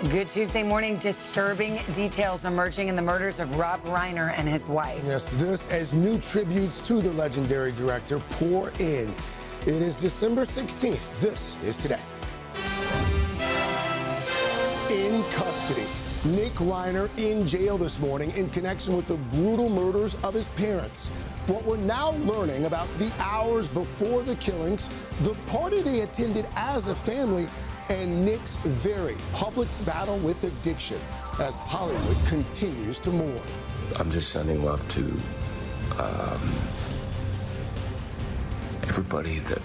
Good Tuesday morning. Disturbing details emerging in the murders of Rob Reiner and his wife. Yes, this as new tributes to the legendary director pour in. It is December 16th. This is Today. In custody, Nick Reiner in jail this morning in connection with the brutal murders of his parents. What we're now learning about the hours before the killings, the party they attended as a family, and Nick's very public battle with addiction as Hollywood continues to mourn. I'm just sending love to everybody that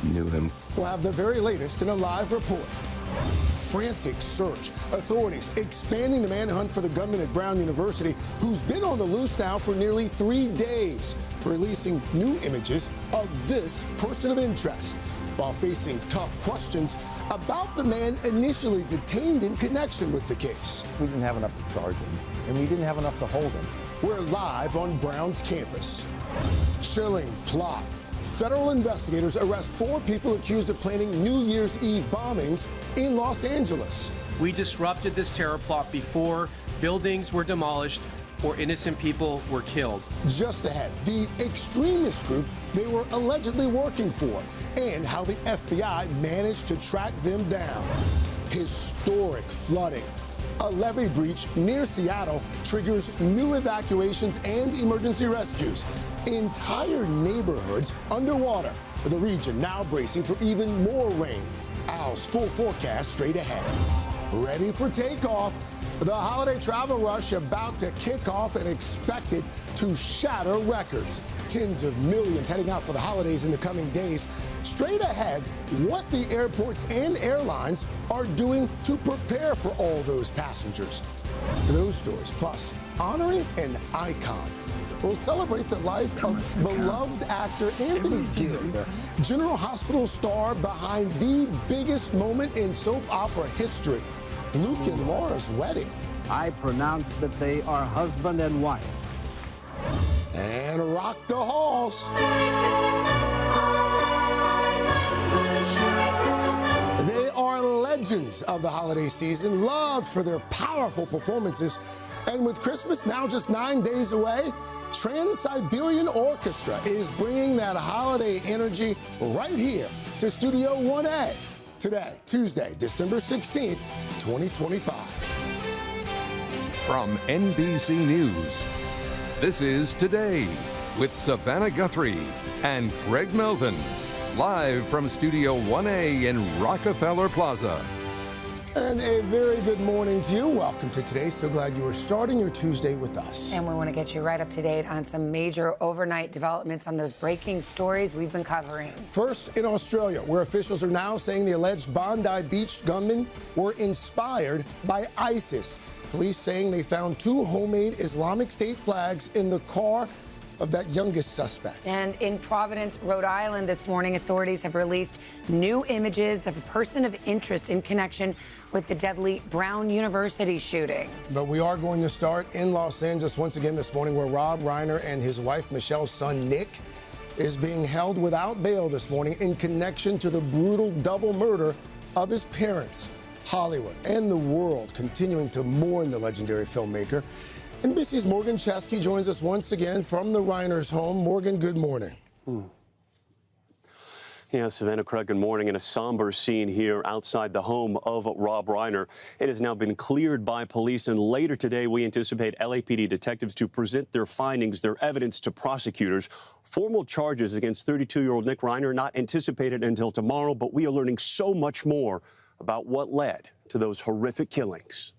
knew him. We'll have the very latest in a live report. Frantic search. Authorities expanding the manhunt for the gunman at Brown University, who's been on the loose now for nearly 3 days, releasing new images of this person of interest, while facing tough questions about the man initially detained in connection with the case. We didn't have enough to charge him, and we didn't have enough to hold him. We're live on Brown's campus. Chilling plot. Federal investigators arrest 4 people accused of planning New Year's Eve bombings in Los Angeles. We disrupted this terror plot before buildings were demolished or innocent people were killed. Just ahead, the extremist group they were allegedly working for and how the FBI managed to track them down. Historic flooding. A levee breach near Seattle triggers new evacuations and emergency rescues. Entire neighborhoods underwater. The region now bracing for even more rain. Al's full forecast straight ahead. Ready for takeoff. The holiday travel rush about to kick off and expected to shatter records. Tens of millions heading out for the holidays in the coming days. Straight ahead, what the airports and airlines are doing to prepare for all those passengers. Those stories, plus honoring an icon. We'll celebrate the life of beloved actor Anthony Geary, the General Hospital star behind the biggest moment in soap opera history, Luke and Laura's wedding. I pronounce that they are husband and wife. And rock the halls. They are legends of the holiday season, loved for their powerful performances. And with Christmas now just 9 days away, Trans-Siberian Orchestra is bringing that holiday energy right here to Studio 1A. Today, Tuesday, December 16th, 2025. From NBC News, this is Today with Savannah Guthrie and Craig Melvin, live from Studio 1A in Rockefeller Plaza. And a very good morning to you. Welcome to Today. So glad you are starting your Tuesday with us. And we want to get you right up to date on some major overnight developments on those breaking stories we've been covering. First, in Australia, where officials are now saying the alleged Bondi Beach gunmen were inspired by ISIS. Police saying they found 2 homemade Islamic State flags in the car of that youngest suspect. And in Providence, Rhode Island this morning, authorities have released new images of a person of interest in connection with the deadly Brown University shooting. But we are going to start in Los Angeles once again this morning, where Rob Reiner and his wife Michelle's son Nick is being held without bail this morning in connection to the brutal double murder of his parents. Hollywood and the world continuing to mourn the legendary filmmaker. NBC's Morgan Chesky joins us once again from the Reiner's home. Morgan, good morning. Yeah, Savannah, Craig, good morning. In a somber scene here outside the home of Rob Reiner. It has now been cleared by police, and later today we anticipate LAPD detectives to present their findings, their evidence to prosecutors. Formal charges against 32-year-old Nick Reiner not anticipated until tomorrow, but we are learning so much more about what led to those horrific killings.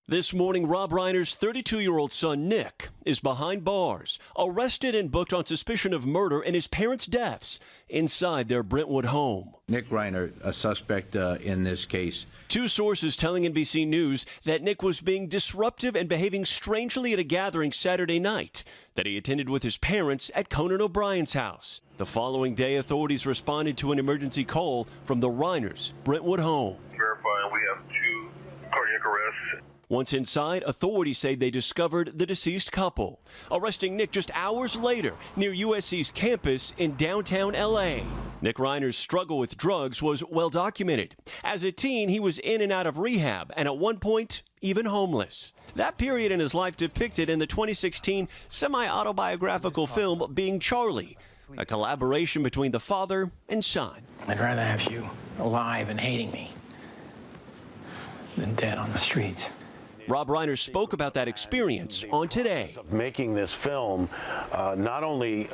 This morning, Rob Reiner's 32-year-old son, Nick, is behind bars, arrested and booked on suspicion of murder in his parents' deaths inside their Brentwood home. Nick Reiner, a suspect in this case. 2 sources telling NBC News that Nick was being disruptive and behaving strangely at a gathering Saturday night that he attended with his parents at Conan O'Brien's house. The following day, authorities responded to an emergency call from the Reiners' Brentwood home. Verifying we have 2 cardiac arrests. Once inside, authorities say they discovered the deceased couple, arresting Nick just hours later near USC's campus in downtown L.A. Nick Reiner's struggle with drugs was well documented. As a teen, he was in and out of rehab and at one point, even homeless. That period in his life depicted in the 2016 semi-autobiographical film Being Charlie, a collaboration between the father and son. I'd rather have you alive and hating me than dead on the streets. Rob Reiner spoke about that experience on Today. Making this film not only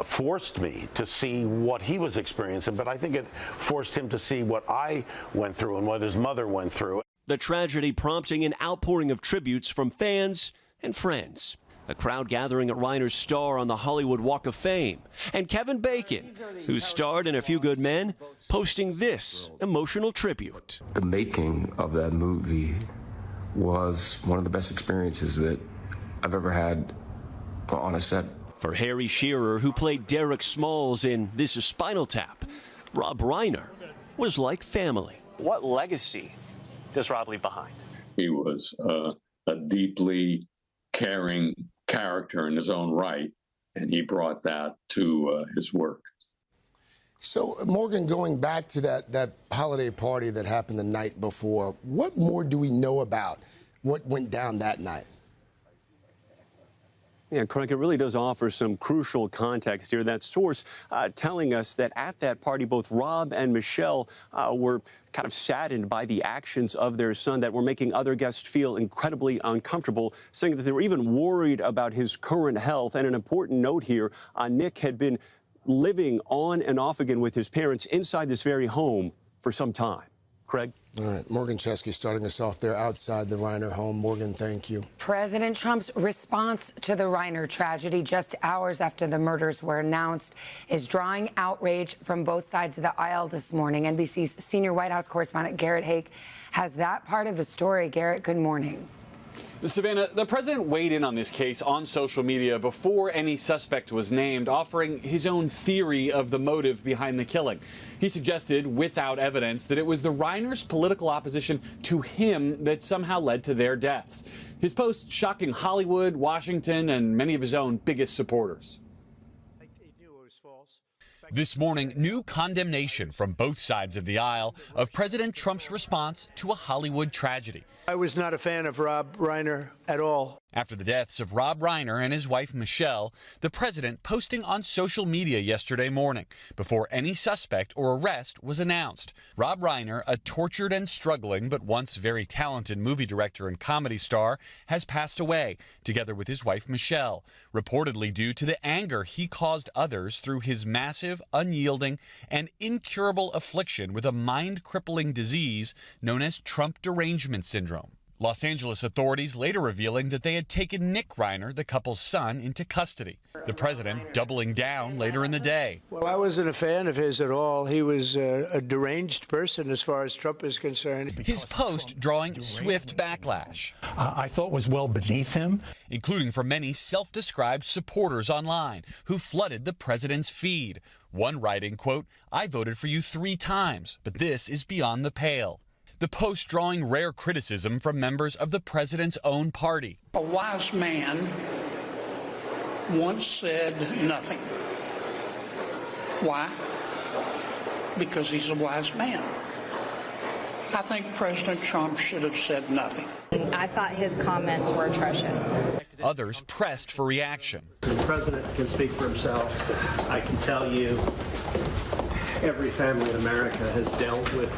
forced me to see what he was experiencing, but I think it forced him to see what I went through and what his mother went through. The tragedy prompting an outpouring of tributes from fans and friends. A crowd gathering at Reiner's star on the Hollywood Walk of Fame. And Kevin Bacon, who starred in A Few Good Men, posting this emotional tribute. The making of that movie was one of the best experiences that I've ever had on a set. For Harry Shearer, who played Derek Smalls in This Is Spinal Tap, Rob Reiner was like family. What legacy does Rob leave behind? He was a deeply caring character in his own right, and he brought that to his work. So, Morgan, going back to that holiday party that happened the night before, what more do we know about what went down that night? Yeah, Craig, it really does offer some crucial context here. That source telling us that at that party, both Rob and Michelle were kind of saddened by the actions of their son that were making other guests feel incredibly uncomfortable, saying that they were even worried about his current health. And an important note here, Nick had been living on and off again with his parents inside this very home for some time. Craig? All right, Morgan Chesky starting us off there outside the Reiner home. Morgan, thank you. President Trump's response to the Reiner tragedy just hours after the murders were announced is drawing outrage from both sides of the aisle this morning. NBC's senior White House correspondent Garrett Haake has that part of the story. Garrett, good morning. Savannah, the president weighed in on this case on social media before any suspect was named, offering his own theory of the motive behind the killing. He suggested, without evidence, that it was the Reiners' political opposition to him that somehow led to their deaths. His post shocking Hollywood, Washington, and many of his own biggest supporters. This morning, new condemnation from both sides of the aisle of President Trump's response to a Hollywood tragedy. I was not a fan of Rob Reiner at all. After the deaths of Rob Reiner and his wife Michelle, the president posting on social media yesterday morning before any suspect or arrest was announced. Rob Reiner, a tortured and struggling but once very talented movie director and comedy star, has passed away, together with his wife Michelle, reportedly due to the anger he caused others through his massive, unyielding, and incurable affliction with a mind-crippling disease known as Trump derangement syndrome. Los Angeles authorities later revealing that they had taken Nick Reiner, the couple's son, into custody. The president doubling down later in the day. Well, I wasn't a fan of his at all. He was a deranged person as far as Trump is concerned. His post drawing swift backlash. I thought was well beneath him. Including from many self-described supporters online who flooded the president's feed. One writing, quote, "I voted for you 3 times, but this is beyond the pale." The post drawing rare criticism from members of the president's own party. A wise man once said nothing. Why? Because he's a wise man. I think President Trump should have said nothing. I thought his comments were atrocious. Others pressed for reaction. The president can speak for himself. I can tell you every family in America has dealt with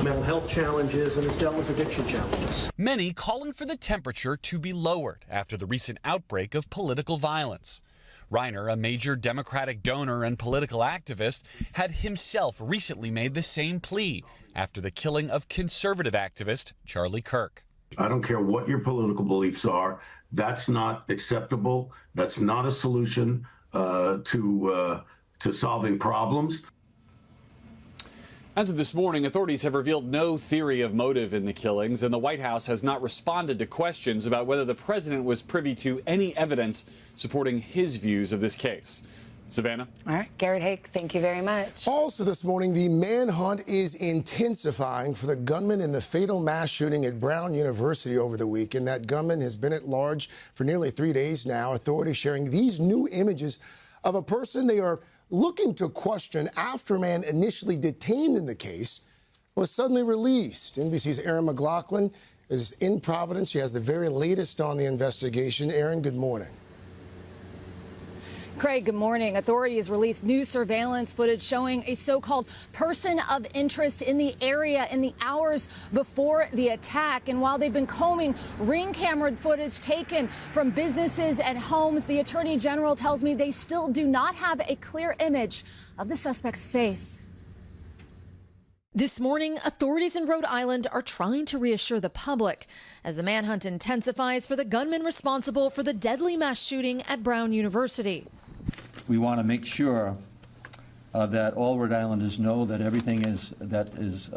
mental health challenges and has dealt with addiction challenges. Many calling for the temperature to be lowered after the recent outbreak of political violence. Reiner, a major Democratic donor and political activist, had himself recently made the same plea after the killing of conservative activist Charlie Kirk. I don't care what your political beliefs are. That's not acceptable. That's not a solution to solving problems. As of this morning, authorities have revealed no theory of motive in the killings, and the White House has not responded to questions about whether the president was privy to any evidence supporting his views of this case. Savannah. All right, Garrett Hake, thank you very much. Also this morning, the manhunt is intensifying for the gunman in the fatal mass shooting at Brown University over the weekend. That gunman has been at large for nearly 3 days now. Authorities sharing these new images of a person they are looking to question after a man initially detained in the case was suddenly released. NBC's Erin McLaughlin is in Providence. She has the very latest on the investigation. Erin, good morning. Craig, good morning. Authorities released new surveillance footage showing a so-called person of interest in the area in the hours before the attack. And while they've been combing ring camera footage taken from businesses and homes, the Attorney General tells me they still do not have a clear image of the suspect's face. This morning, authorities in Rhode Island are trying to reassure the public as the manhunt intensifies for the gunman responsible for the deadly mass shooting at Brown University. We want to make sure that all Rhode Islanders know that everything that is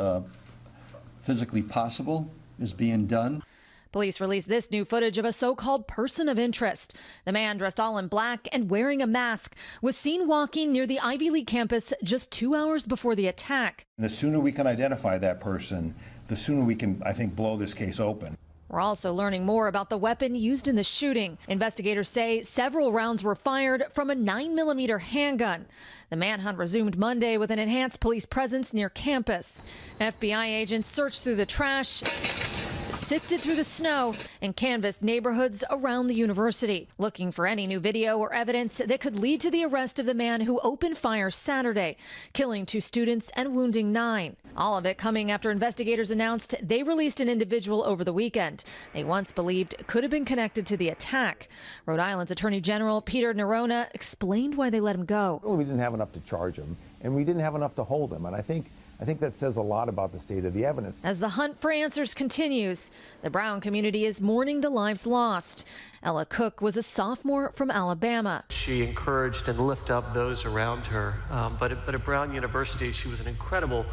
physically possible is being done. Police released this new footage of a so-called person of interest. The man, dressed all in black and wearing a mask, was seen walking near the Ivy League campus just 2 hours before the attack. The sooner we can identify that person, the sooner we can, I think, blow this case open. We're also learning more about the weapon used in the shooting. Investigators say several rounds were fired from a 9mm handgun. The manhunt resumed Monday with an enhanced police presence near campus. FBI agents searched through the trash, sifted through the snow, and canvassed neighborhoods around the university, looking for any new video or evidence that could lead to the arrest of the man who opened fire Saturday, killing 2 students and wounding 9. All of it coming after investigators announced they released an individual over the weekend they once believed could have been connected to the attack. Rhode Island's Attorney General Peter Nerona explained why they let him go. We didn't have enough to charge him, and we didn't have enough to hold him, and I think that says a lot about the state of the evidence. As the hunt for answers continues, the Brown community is mourning the lives lost. Ella Cook was a sophomore from Alabama. She encouraged and lifted up those around her, but at Brown University, she was an incredible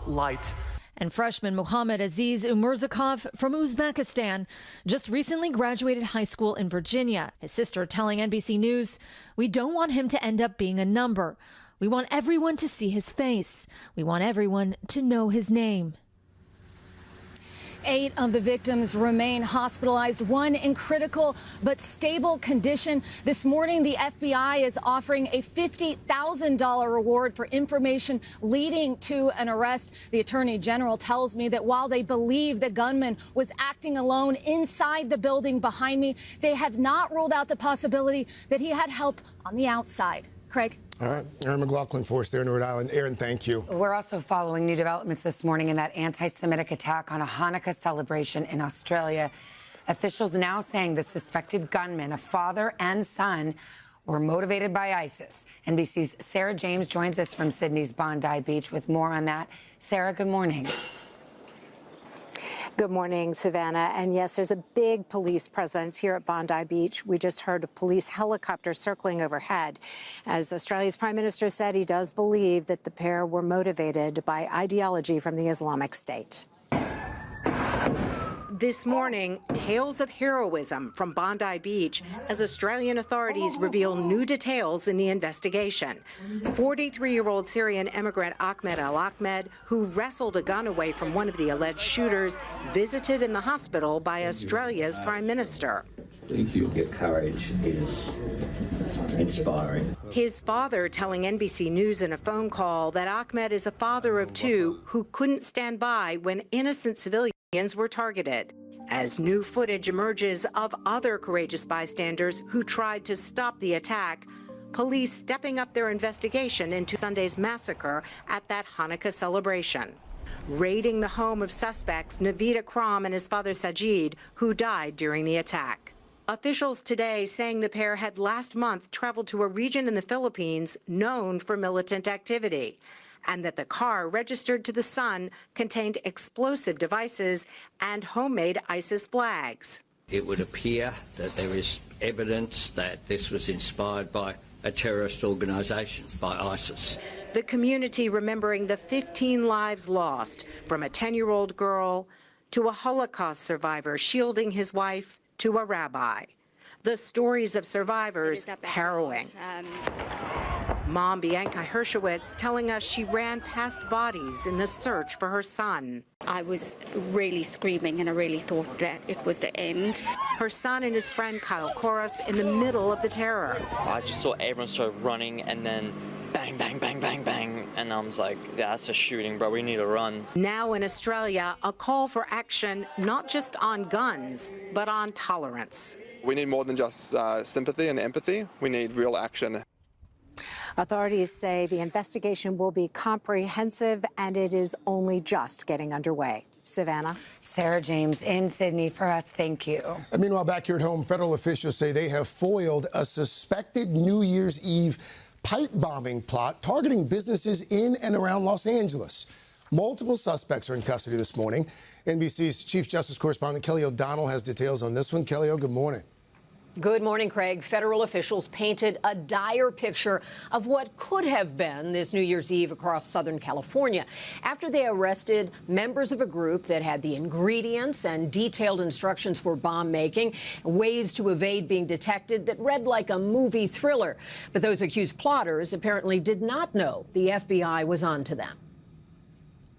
light. And freshman Muhammad Aziz Umerzakov from Uzbekistan just recently graduated high school in Virginia. His sister telling NBC News, "We don't want him to end up being a number. We want everyone to see his face. We want everyone to know his name." 8 of the victims remain hospitalized, 1 in critical but stable condition. This morning, the FBI is offering a $50,000 reward for information leading to an arrest. The Attorney General tells me that while they believe the gunman was acting alone inside the building behind me, they have not ruled out the possibility that he had help on the outside. Craig? All right. Erin McLaughlin for us there in Rhode Island. Erin, thank you. We're also following new developments this morning in that anti-Semitic attack on a Hanukkah celebration in Australia. Officials now saying the suspected gunman, a father and son, were motivated by ISIS. NBC's Sarah James joins us from Sydney's Bondi Beach with more on that. Sarah, good morning. Good morning, Savannah. And yes, there's a big police presence here at Bondi Beach. We just heard a police helicopter circling overhead. As Australia's Prime Minister said, he does believe that the pair were motivated by ideology from the Islamic State. This morning, tales of heroism from Bondi Beach as Australian authorities reveal new details in the investigation. 43-year-old Syrian immigrant Ahmed Al Ahmed, who wrestled a gun away from one of the alleged shooters, visited in the hospital by Australia's Prime Minister. I think your courage is inspiring. His father telling NBC News in a phone call that Ahmed is a father of 2 who couldn't stand by when innocent civilians were targeted. As new footage emerges of other courageous bystanders who tried to stop the attack, police stepping up their investigation into Sunday's massacre at that Hanukkah celebration. Raiding the home of suspects Naveed Akram and his father Sajid, who died during the attack. Officials today saying the pair had last month traveled to a region in the Philippines known for militant activity, and that the car registered to the son contained explosive devices and homemade ISIS flags. It would appear that there is evidence that this was inspired by a terrorist organisation, by ISIS. The community remembering the 15 lives lost, from a 10-year-old girl to a Holocaust survivor shielding his wife to a rabbi. The stories of survivors harrowing. Mom Bianca Hershowitz telling us she ran past bodies in the search for her son. I was really screaming and I really thought that it was the end. Her son and his friend Kyle Koros in the middle of the terror. I just saw everyone start running and then bang, bang, bang, bang, bang. And I was like, yeah, that's a shooting, bro. We need to run. Now in Australia, a call for action not just on guns, but on tolerance. We need more than just sympathy and empathy. We need real action. Authorities say the investigation will be comprehensive and it is only just getting underway. Savannah. Sarah James in Sydney for us. Thank you. And meanwhile, back here at home, federal officials say they have foiled a suspected New Year's Eve pipe bombing plot targeting businesses in and around Los Angeles. Multiple suspects are in custody this morning. NBC's Chief Justice correspondent Kelly O'Donnell has details on this one. Kelly, good morning. Good morning, Craig. Federal officials painted a dire picture of what could have been this New Year's Eve across Southern California after they arrested members of a group that had the ingredients and detailed instructions for bomb making, ways to evade being detected that read like a movie thriller. But those accused plotters apparently did not know the FBI was onto them.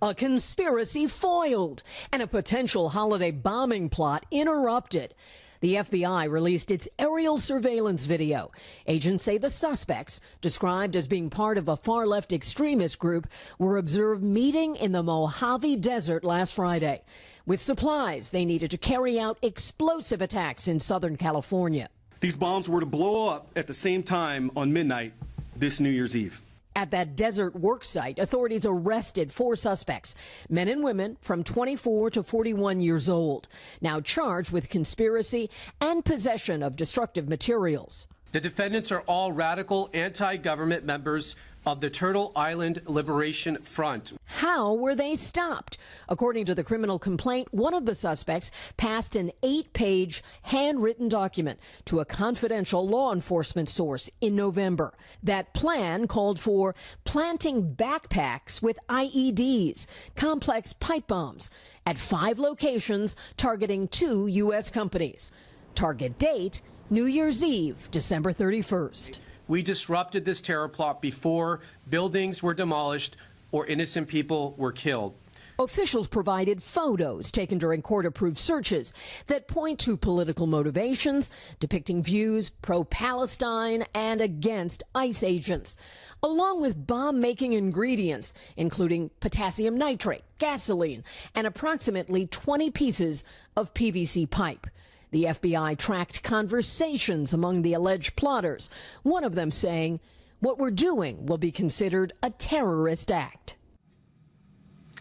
A conspiracy foiled and a potential holiday bombing plot interrupted. The FBI released its aerial surveillance video. Agents say the suspects, described as being part of a far-left extremist group, were observed meeting in the Mojave Desert last Friday with supplies they needed to carry out explosive attacks in Southern California. These bombs were to blow up at the same time on midnight this New Year's Eve. At that desert work site, authorities arrested 4 suspects, men and women from 24 to 41 years old, now charged with conspiracy and possession of destructive materials. The defendants are all radical anti-government members of the Turtle Island Liberation Front. How were they stopped? According to the criminal complaint, one of the suspects passed an 8-page handwritten document to a confidential law enforcement source in November. That plan called for planting backpacks with IEDs, complex pipe bombs, at 5 locations targeting 2 U.S. companies. Target date, New Year's Eve, December 31st. We disrupted this terror plot before buildings were demolished or innocent people were killed. Officials provided photos taken during court-approved searches that point to political motivations, depicting views pro-Palestine and against ICE agents, along with bomb-making ingredients, including potassium nitrate, gasoline, and approximately 20 pieces of PVC pipe. The FBI tracked conversations among the alleged plotters, one of them saying, "What we're doing will be considered a terrorist act."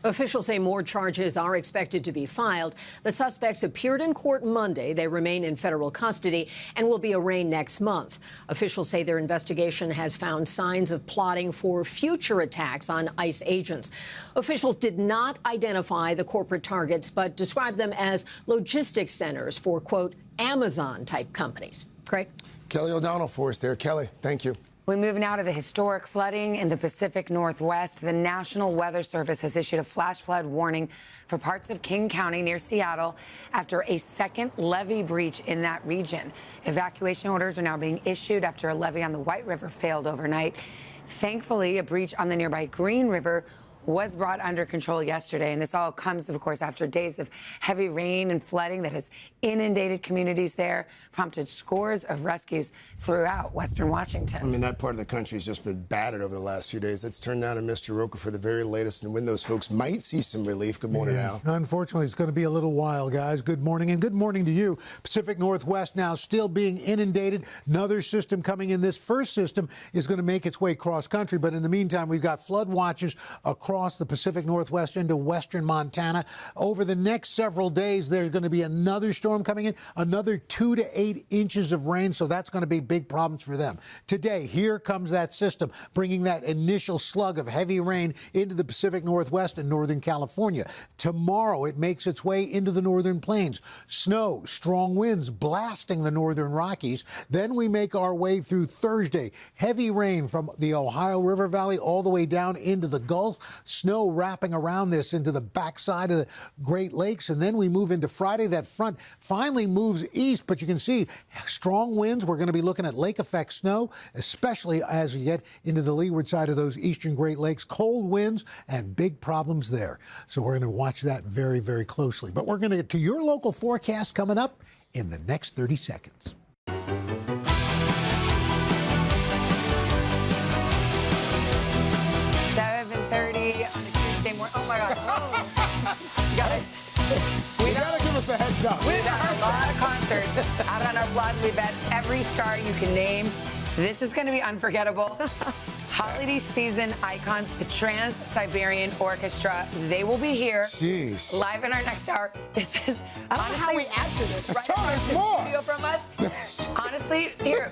Officials say more charges are expected to be filed. The suspects appeared in court Monday. They remain in federal custody and will be arraigned next month. Officials say their investigation has found signs of plotting for future attacks on ICE agents. Officials did not identify the corporate targets, but described them as logistics centers for, quote, Amazon-type companies. Craig? Kelly O'Donnell for us there. Kelly, thank you. We move now to the historic flooding in the Pacific Northwest. The National Weather Service has issued a flash flood warning for parts of King County near Seattle after a second levee breach in that region. Evacuation orders are now being issued after a levee on the White River failed overnight. Thankfully, a breach on the nearby Green River was brought under control yesterday. And this all comes, of course, after days of heavy rain and flooding that has inundated communities there, prompted scores of rescues throughout Western Washington. I mean, that part of the country has just been battered over the last few days. Let's turn now to Mr. Rocha for the very latest and when those folks might see some relief. Good morning, Al. Unfortunately, it's going to be a little while, guys. Good morning, and good morning to you. Pacific Northwest now still being inundated. Another system coming in. This first system is going to make its way cross country, but in the meantime, we've got flood watches across the Pacific Northwest into western Montana. Over the next several days, there's going to be another storm coming in, another 2 to 8 inches of rain, so that's going to be big problems for them. Today, here comes that system, bringing that initial slug of heavy rain into the Pacific Northwest and northern California. Tomorrow, it makes its way into the northern plains. Snow, strong winds blasting the northern Rockies. Then we make our way through Thursday. Heavy rain from the Ohio River Valley all the way down into the Gulf. snow wrapping around this into the backside of the Great Lakes. And then we move into Friday. That front finally moves east, but you can see strong winds. We're going to be looking at lake effect snow, especially as we get into the leeward side of those eastern Great Lakes. Cold winds and big problems there. So we're going to watch that very, very closely. But we're going to get to your local forecast coming up in the next 30 seconds. 7:30 on a Tuesday morning. Oh my God. Guys, You gotta give us a heads up. We've had a lot of concerts out on our plaza. We've had every star you can name. This is going to be unforgettable. Holiday season icons, the Trans-Siberian Orchestra. They will be here. Jeez. Live in our next hour. This is I don't know how we answer this. Right Tell us more. Studio from us. Honestly, here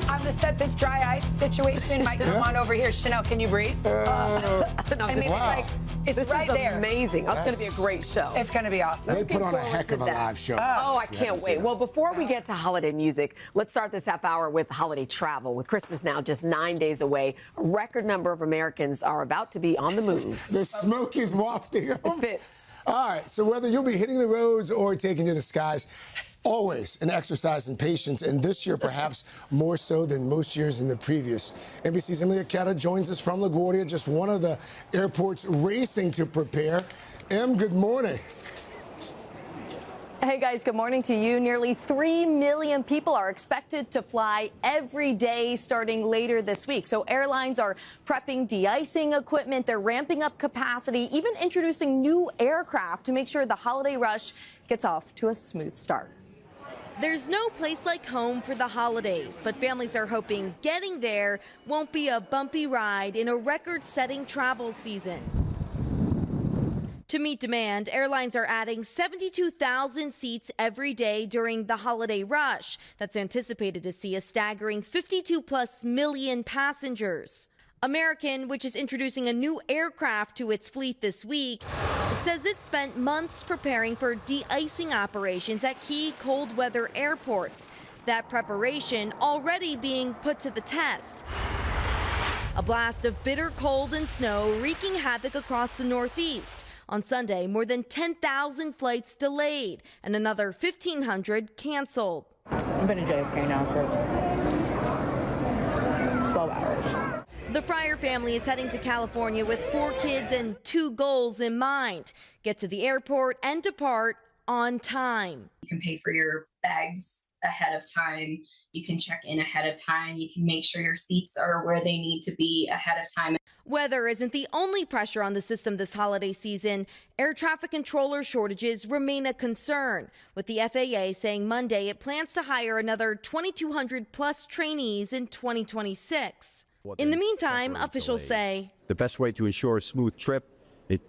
on the set, this dry ice situation might come on over here. Chanel, can you breathe? I mean, wow. it's This right is there. amazing. It's going to be a great show. It's going to be awesome. They put on a forward heck to of a that. live show. Oh, I If you can't haven't wait. seen it. Well, before we get to holiday music, let's start this half hour with holiday travel. With Christmas now just 9 days away, a record number of Americans are about to be on the move. The smoke is wafting. Fits. All right, so whether you'll be hitting the roads or taking to the skies, always an exercise in patience, and this year perhaps more so than most years in the previous. NBC's Emily Acata joins us from LaGuardia, just one of the airports racing to prepare. Em, good morning. Hey guys, good morning to you. Nearly 3 million people are expected to fly every day starting later this week. So airlines are prepping de-icing equipment, they're ramping up capacity, even introducing new aircraft to make sure the holiday rush gets off to a smooth start. There's no place like home for the holidays, but families are hoping getting there won't be a bumpy ride in a record-setting travel season. To meet demand, airlines are adding 72,000 seats every day during the holiday rush. That's anticipated to see a staggering 52+ million passengers. American, which is introducing a new aircraft to its fleet this week, says it spent months preparing for de-icing operations at key cold weather airports. That preparation already being put to the test. A blast of bitter cold and snow wreaking havoc across the Northeast. On Sunday, more than 10,000 flights delayed and another 1,500 canceled. I've been in JFK now for 12 hours. The Fryer family is heading to California with 4 kids and 2 goals in mind. Get to the airport and depart on time. You can pay for your bags ahead of time. You can check in ahead of time. You can make sure your seats are where they need to be ahead of time. Weather isn't the only pressure on the system this holiday season. Air traffic controller shortages remain a concern, with the FAA saying Monday it plans to hire another 2,200 plus trainees in 2026. In the meantime, officials say the best way to ensure a smooth trip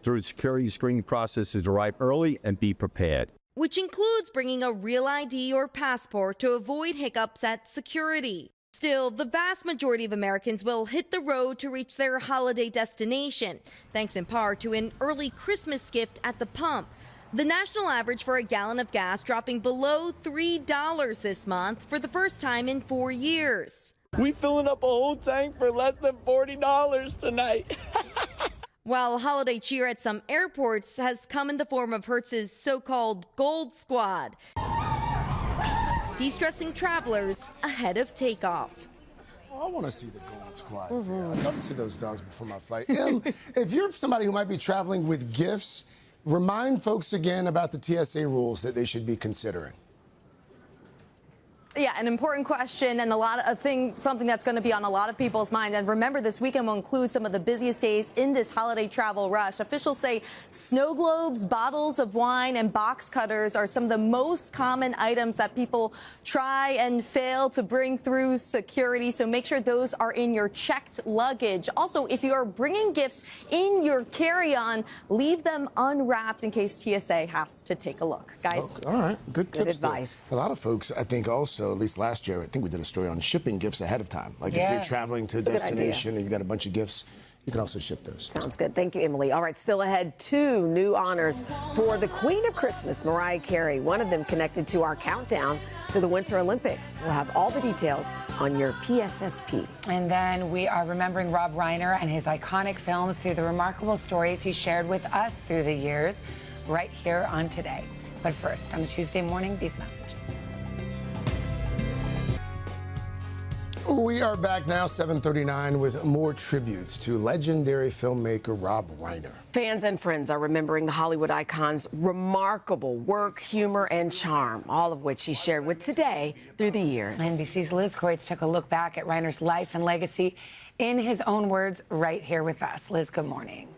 through the security screening process is to arrive early and be prepared, which includes bringing a real ID or passport to avoid hiccups at security. Still, the vast majority of Americans will hit the road to reach their holiday destination, thanks in part to an early Christmas gift at the pump. The national average for a gallon of gas dropping below $3 this month for the first time in 4 years. We filling up a whole tank for less than $40 tonight. While holiday cheer at some airports has come in the form of Hertz's so-called Gold Squad, de-stressing travelers ahead of takeoff. I want to see the Gold Squad. Yeah, I'd love to see those dogs before my flight. Em, if you're somebody who might be traveling with gifts, remind folks again about the TSA rules that they should be considering. Yeah, an important question and something that's going to be on a lot of people's mind. And remember, this weekend will include some of the busiest days in this holiday travel rush. Officials say snow globes, bottles of wine, and box cutters are some of the most common items that people try and fail to bring through security. So make sure those are in your checked luggage. Also, if you are bringing gifts in your carry-on, leave them unwrapped in case TSA has to take a look. Guys, all right, good tips advice. There. A lot of folks, I think, also, at least last year, I think we did a story on shipping gifts ahead of time. Like if you're traveling to a destination and you've got a bunch of gifts You can also ship those. Sounds good. Thank you, Emily. All right, still ahead, 2 new honors for the Queen of Christmas, Mariah Carey. One of them connected to our countdown to the Winter Olympics. We'll have all the details on your PSSP. And then we are remembering Rob Reiner and his iconic films through the remarkable stories he shared with us through the years, right here on Today. But first, on a Tuesday morning, these messages. We are back now, 7:39, with more tributes to legendary filmmaker Rob Reiner. Fans and friends are remembering the Hollywood icon's remarkable work, humor, and charm, all of which he shared with Today through the years. NBC's Liz Kreutz took a look back at Reiner's life and legacy in his own words right here with us. Liz, good morning.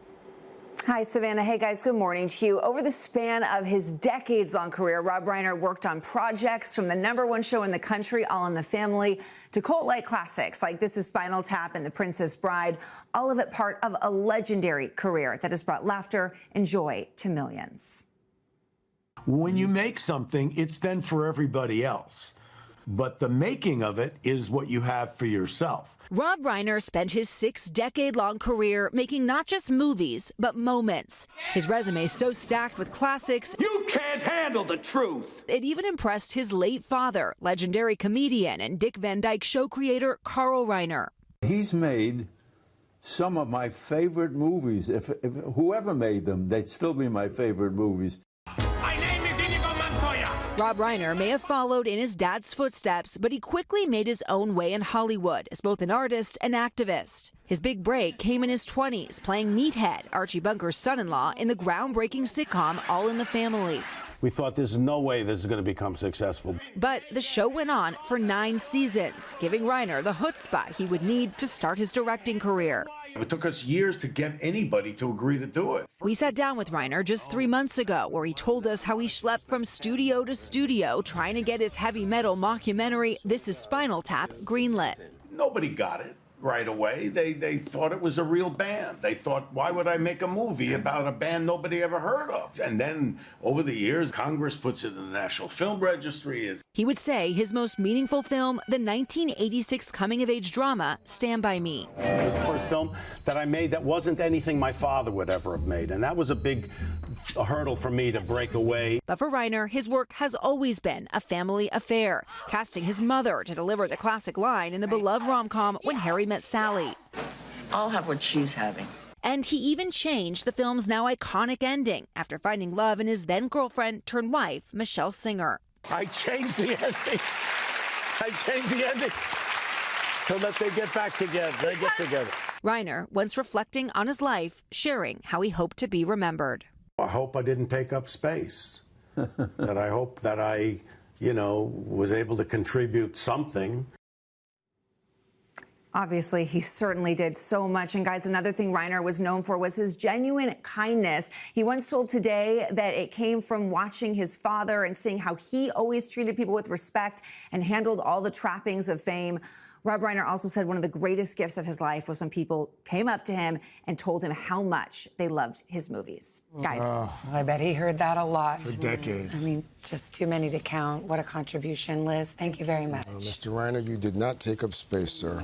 Hi, Savannah. Hey, guys, good morning to you. Over the span of his decades-long career, Rob Reiner worked on projects from the #1 show in the country, All in the Family, to cult-like classics like This Is Spinal Tap and The Princess Bride, all of it part of a legendary career that has brought laughter and joy to millions. When you make something, it's then for everybody else. But the making of it is what you have for yourself. Rob Reiner spent his 6-decade-long career making not just movies, but moments. His resume is so stacked with classics, you can't handle the truth. It even impressed his late father, legendary comedian and Dick Van Dyke show creator Carl Reiner. He's made some of my favorite movies. If whoever made them, they'd still be my favorite movies. Rob Reiner may have followed in his dad's footsteps, but he quickly made his own way in Hollywood as both an artist and activist. His big break came in his 20s, playing Meathead, Archie Bunker's son-in-law, in the groundbreaking sitcom All in the Family. We thought there's no way this is going to become successful. But the show went on for 9 seasons, giving Reiner the chutzpah he would need to start his directing career. It took us years to get anybody to agree to do it. We sat down with Reiner just 3 months ago, where he told us how he schlepped from studio to studio trying to get his heavy metal mockumentary, This Is Spinal Tap, greenlit. Nobody got it right away. They thought it was a real band. They thought, why would I make a movie about a band nobody ever heard of? And then over the years, Congress puts it in the National Film Registry. He would say his most meaningful film, the 1986 coming-of-age drama, Stand By Me. It was the first film that I made that wasn't anything my father would ever have made. And that was a big hurdle for me to break away. But for Reiner, his work has always been a family affair, casting his mother to deliver the classic line in the beloved rom-com When Harry Met Sally. I'll have what she's having. And he even changed the film's now iconic ending after finding love in his then-girlfriend turned wife, Michelle Singer. I changed the ending. So that they get back together. They get together. Reiner, once reflecting on his life, sharing how he hoped to be remembered. I hope I didn't take up space. That I hope that I, was able to contribute something. Obviously, he certainly did so much. And guys, another thing Reiner was known for was his genuine kindness. He once told Today that it came from watching his father and seeing how he always treated people with respect and handled all the trappings of fame. Rob Reiner also said one of the greatest gifts of his life was when people came up to him and told him how much they loved his movies. Guys. I bet he heard that a lot. For decades. I mean, just too many to count. What a contribution, Liz. Thank you very much. Mr. Reiner, you did not take up space, sir.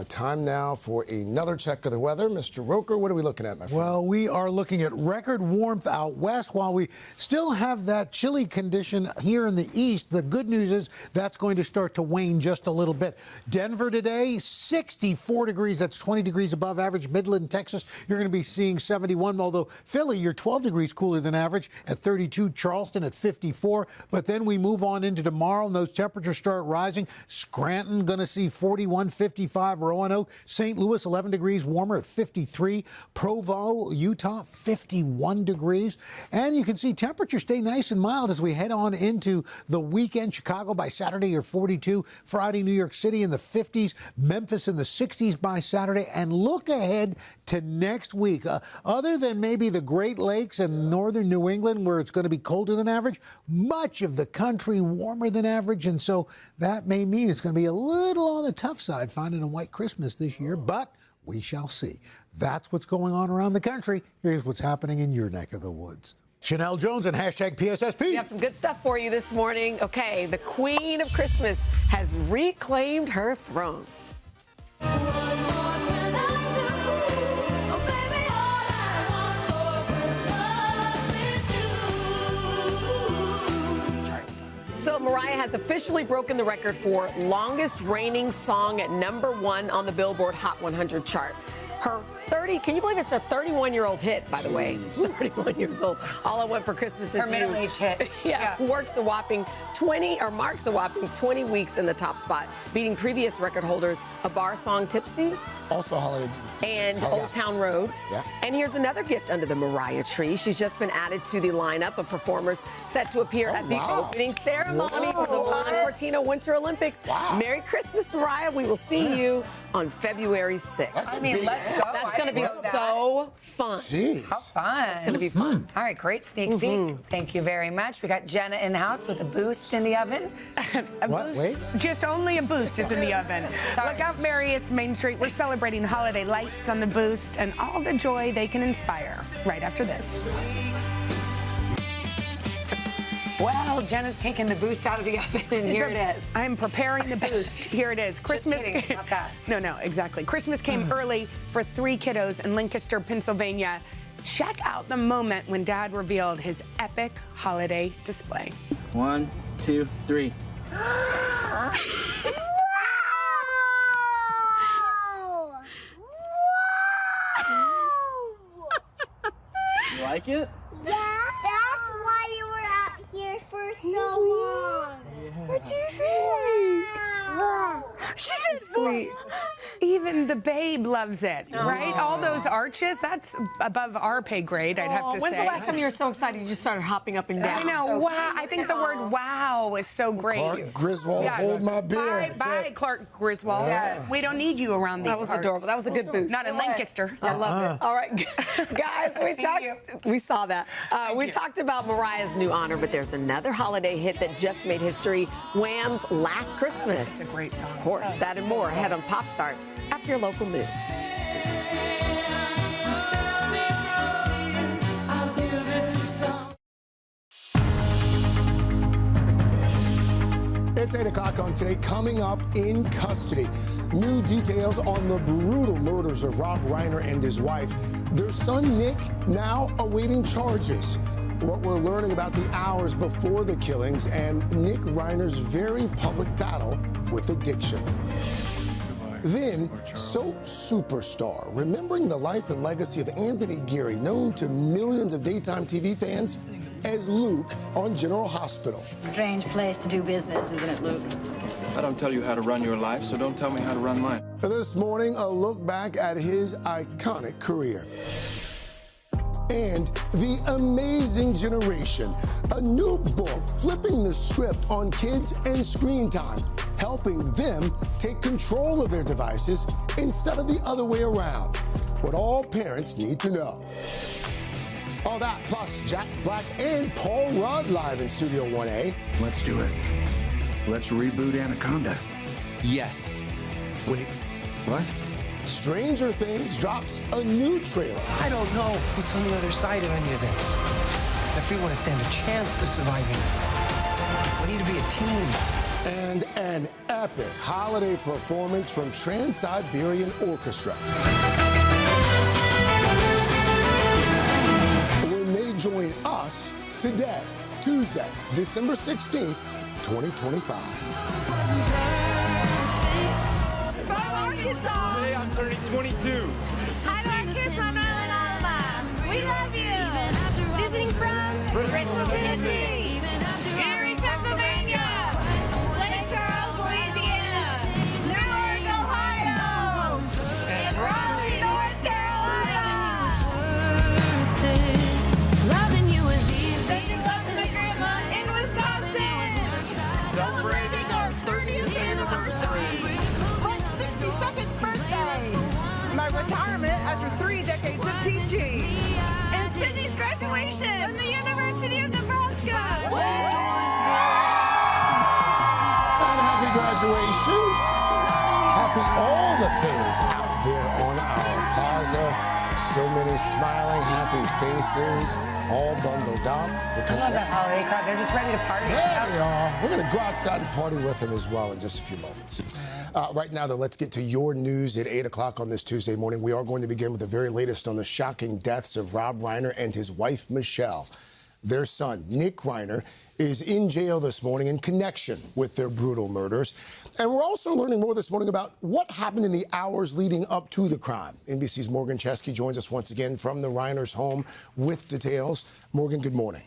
Time now for another check of the weather. Mr. Roker, what are we looking at, my friend? Well, we are looking at record warmth out west while we still have that chilly condition here in the east. The good news is that's going to start to wane just a little bit. Denver today, 64 degrees. That's 20 degrees above average. Midland, Texas, you're going to be seeing 71, although Philly, you're 12 degrees cooler than average at 32. Charleston at 54. But then we move on into tomorrow, and those temperatures start rising. Scranton going to see 41, 55. Roanoke, St. Louis, 11 degrees warmer at 53. Provo, Utah, 51 degrees. And you can see temperatures stay nice and mild as we head on into the weekend. Chicago by Saturday are 42. Friday, New York City in the 50s. Memphis in the 60s by Saturday. And look ahead to next week. Other than maybe the Great Lakes and northern New England, where it's going to be colder than average, much of the country warmer than average. And so that may mean it's going to be a little on the tough side finding a white Christmas this year, but we shall see. That's what's going on around the country. Here's what's happening in your neck of the woods. Chanel Jones and hashtag PSSP. We have some good stuff for you this morning. Okay, the Queen of Christmas has reclaimed her throne. So Mariah has officially broken the record for longest reigning song at #1 on the Billboard Hot 100 chart. Her can you believe it's a 31-year-old hit, by the way? 31 years old. All I Want for Christmas Is Her middle-age hit. Yeah, marks a whopping 20 weeks in the top spot, beating previous record holders, A Bar Song Tipsy. Also a holiday. And Old Town Road. Yeah. And here's another gift under the Mariah tree. She's just been added to the lineup of performers set to appear at the opening ceremony for the Ponte Cortina Winter Olympics. Wow. Merry Christmas, Mariah. We will see you on February 6th. Let's go. That's going to be so fun. Jeez. How fun. It's going to be fun. All right, great sneak peek. Thank you very much. We got Jenna in the house with a Boost in the oven. What? Wait. Just only a Boost is in the oven. Look out, Mary, it's Main Street. We're celebrating holiday lights on the Boost and all the joy they can inspire right after this. Well, Jenna's taking the Boost out of the oven, and here it is. I'm preparing the Boost. Here it is. Christmas. Just kidding, it's not that. No, exactly. Christmas came early for 3 kiddos in Lancaster, Pennsylvania. Check out the moment when Dad revealed his epic holiday display. 1, 2, 3. You like it? Yeah, that's why you were out here for so long. Yeah. What do you think? She's so sweet. Even the babe loves it, right? All those arches, that's above our pay grade, I'd have to When's say. the last time you were so excited you just started hopping up and down? I know, So wow. I think the word wow is so great. Clark Griswold, hold my beer. Bye, Clark Griswold. Yeah. We don't need you around these That was parts. adorable. That was a good boost. Not in Lancaster. I love it. All right, guys, we saw that. We talked about Mariah's new honor, but there's another holiday hit that just made history, Wham's Last Christmas. It's a great song. Of course, that and more ahead on Pop Start after your local news. It's 8 o'clock on Today. Coming up, in custody, new details on the brutal murders of Rob Reiner and his wife. Their son, Nick, now awaiting charges. What we're learning about the hours before the killings and Nick Reiner's very public battle with addiction. Then, soap superstar, remembering the life and legacy of Anthony Geary, known to millions of daytime TV fans as Luke on General Hospital. Strange place to do business, isn't it, Luke? I don't tell you how to run your life, so don't tell me how to run mine. This morning, a look back at his iconic career. And The Amazing Generation, a new book flipping the script on kids and screen time, helping them take control of their devices instead of the other way around. What all parents need to know. All that plus Jack Black and Paul Rudd live in Studio 1A. Let's do it. Let's reboot Anaconda. Yes. Wait, what? Stranger Things drops a new trailer. I don't know what's on the other side of any of this. If we want to stand a chance of surviving, we need to be a team. And an epic holiday performance from Trans-Siberian Orchestra. When they join us today, Tuesday, December 16th, 2025. Today I'm turning 22. Hi to our kids on Island Alma. We love you. Visiting from Bristol, Tennessee, Erie, Pennsylvania, Lake Charles, Louisiana, Newark, Ohio, and Raleigh, North Carolina. Loving you is easy. Sending love to my grandma in Wisconsin. Celebrating our 30th anniversary. 62nd birthday. My retirement after 3 decades of teaching. And Sydney's graduation from the University of Nebraska. And happy graduation. Happy all the things out there on our plaza. So many smiling, happy faces, all bundled up. I love that holiday crowd. They're just ready to party. There they are. We're going to go outside and party with them as well in just a few moments. Right now, though, let's get to your news at 8 o'clock on this Tuesday morning. We are going to begin with the very latest on the shocking deaths of Rob Reiner and his wife, Michelle. Their son, Nick Reiner, is in jail this morning in connection with their brutal murders. And we're also learning more this morning about what happened in the hours leading up to the crime. NBC's Morgan Chesky joins us once again from the Reiners' home with details. Morgan, good morning.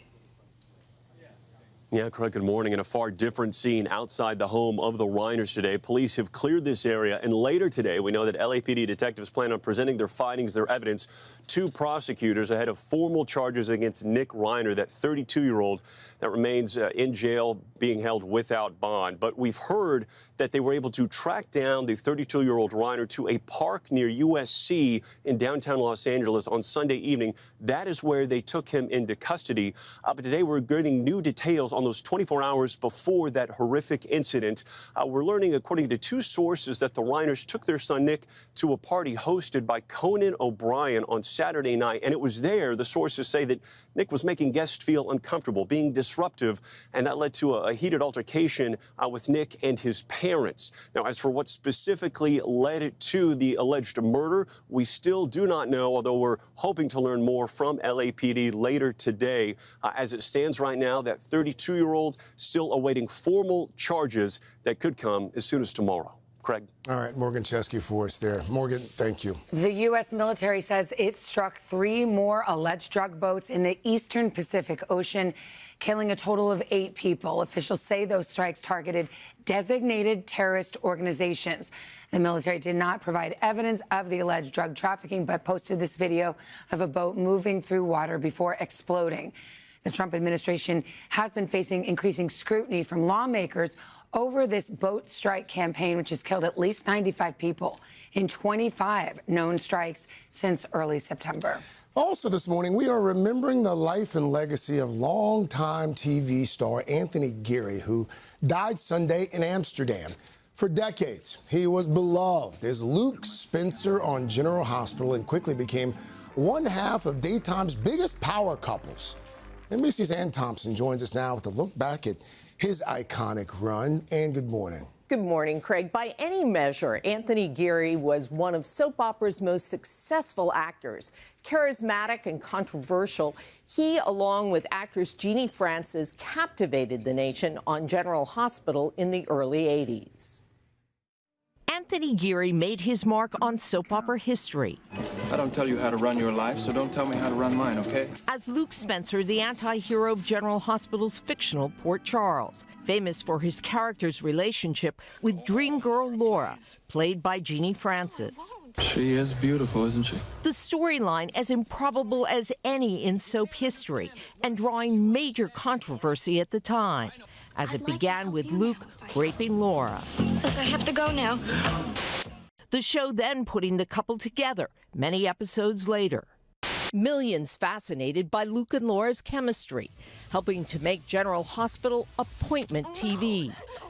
Yeah, Craig, good morning. In a far different scene outside the home of the Reiners today. Police have cleared this area, and later today, we know that LAPD detectives plan on presenting their findings, their evidence, to prosecutors ahead of formal charges against Nick Reiner, that 32-year-old that remains in jail being held without bond. But we've heard that they were able to track down the 32-year-old Reiner to a park near USC in downtown Los Angeles on Sunday evening. That is where they took him into custody. But today we're getting new details on those 24 hours before that horrific incident. We're learning, according to two sources, that the Reiners took their son Nick to a party hosted by Conan O'Brien on Saturday night. And it was there, the sources say, that Nick was making guests feel uncomfortable, being disruptive, and that led to a heated altercation with Nick and his parents. Now, as for what specifically led to the alleged murder, we still do not know, although we're hoping to learn more from LAPD later today. As it stands right now, that 32-year-old still awaiting formal charges that could come as soon as tomorrow. Craig. All right, Morgan Chesky for us there. Morgan, thank you. The U.S. military says it struck 3 more alleged drug boats in the eastern Pacific Ocean, killing a total of 8 people. Officials say those strikes targeted designated terrorist organizations. The military did not provide evidence of the alleged drug trafficking, but posted this video of a boat moving through water before exploding. The Trump administration has been facing increasing scrutiny from lawmakers over this boat strike campaign, which has killed at least 95 people in 25 known strikes since early September. Also this morning, we are remembering the life and legacy of longtime TV star Anthony Geary, who died Sunday in Amsterdam. For decades, he was beloved as Luke Spencer on General Hospital and quickly became one half of daytime's biggest power couples. NBC's Ann Thompson joins us now with a look back at his iconic run. Ann, good morning. Good morning, Craig. By any measure, Anthony Geary was one of soap opera's most successful actors. Charismatic and controversial, he, along with actress Jeannie Francis, captivated the nation on General Hospital in the early 80s. Anthony Geary made his mark on soap opera history. I don't tell you how to run your life, so don't tell me how to run mine, okay? As Luke Spencer, the anti-hero of General Hospital's fictional Port Charles, famous for his character's relationship with dream girl Laura, played by Jeannie Francis. She is beautiful, isn't she? The storyline as improbable as any in soap history and drawing major controversy at the time, as it began with Luke raping Laura. Look, I have to go now. The show then putting the couple together many episodes later. Millions fascinated by Luke and Laura's chemistry, helping to make General Hospital appointment TV.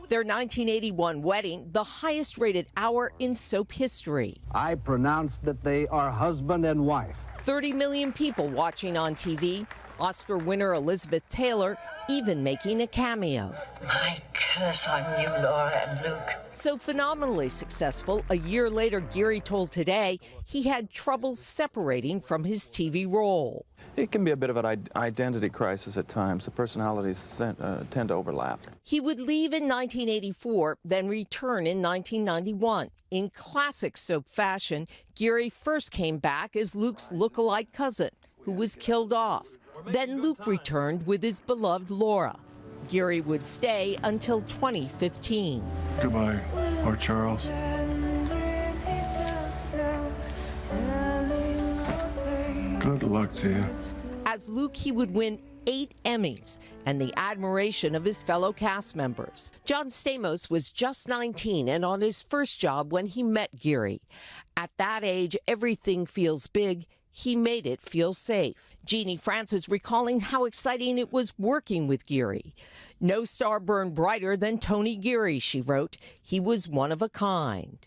Their 1981 wedding, the highest rated hour in soap history. I pronounce that they are husband and wife. 30 million people watching on TV. Oscar winner Elizabeth Taylor even making a cameo. My curse on you, Laura and Luke. So phenomenally successful, a year later, Geary told Today he had trouble separating from his TV role. It can be a bit of an identity crisis at times. The personalities tend to overlap. He would leave in 1984, then return in 1991. In classic soap fashion, Geary first came back as Luke's look-alike cousin, who was killed off. Then Luke returned with his beloved Laura. Geary would stay until 2015. Goodbye, Port Charles. Good luck to you. As Luke, he would win 8 Emmys and the admiration of his fellow cast members. John Stamos was just 19 and on his first job when he met Geary. At that age, everything feels big. He made it feel safe. Jeannie Francis recalling how exciting it was working with Geary. No star burned brighter than Tony Geary, she wrote. He was one of a kind.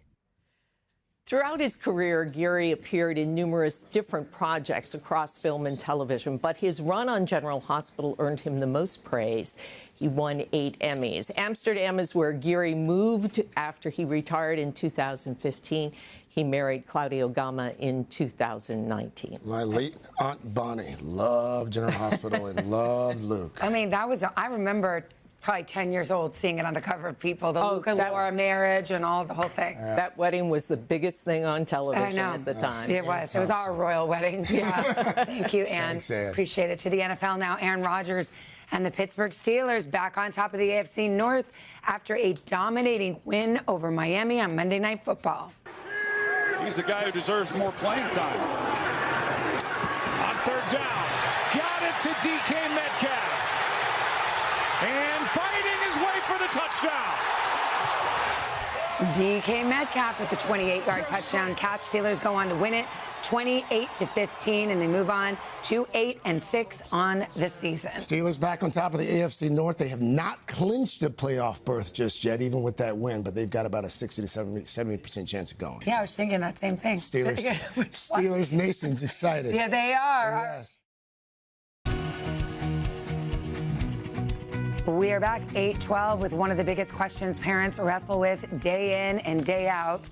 Throughout his career, Geary appeared in numerous different projects across film and television, but his run on General Hospital earned him the most praise. He won 8 Emmys. Amsterdam is where Geary moved after he retired in 2015. He married Claudia Gama in 2019. My late Aunt Bonnie loved General Hospital and loved Luke. I mean, I remember probably 10 years old seeing it on the cover of People, the Luke and Laura marriage and all the whole thing. That wedding was the biggest thing on television at the time. It was. It was our royal wedding. Yeah. Thank you, Ann. Thanks, Ann. Appreciate it. To the NFL now, Aaron Rodgers and the Pittsburgh Steelers back on top of the AFC North after a dominating win over Miami on Monday Night Football. He's the guy who deserves more playing time. On third down, got it to DK Metcalf. And fighting his way for the touchdown. DK Metcalf with the 28-yard touchdown catch. Steelers go on to win it 28-15, and they move on to 8-6 on the season. Steelers back on top of the AFC North. They have not clinched a playoff berth just yet, even with that win, but they've got about a 60 to 70% chance of going. Yeah, I was thinking that same thing. Steelers Nation's excited. Yeah, they are. Yes. We are back 8-12 with one of the biggest questions parents wrestle with day in and day out.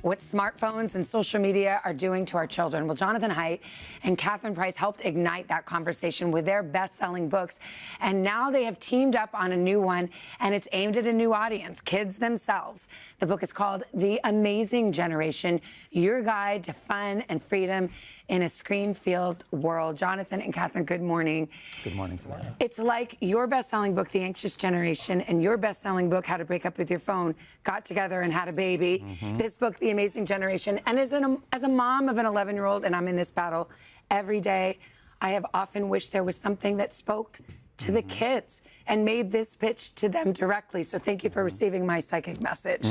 What smartphones and social media are doing to our children. Well, Jonathan Haidt and Catherine Price helped ignite that conversation with their best-selling books. And now they have teamed up on a new one, and it's aimed at a new audience, kids themselves. The book is called The Amazing Generation, Your Guide to Fun and Freedom in a Screen-Filled World. Jonathan and Catherine, good morning. Good morning, Savannah. It's like your best-selling book, The Anxious Generation, and your best-selling book, How to Break Up with Your Phone, got together and had a baby. This book, The Amazing Generation, and as a mom of an 11-year-old, and I'm in this battle every day, I have often wished there was something that spoke to the kids and made this pitch to them directly. So thank you for receiving my psychic message.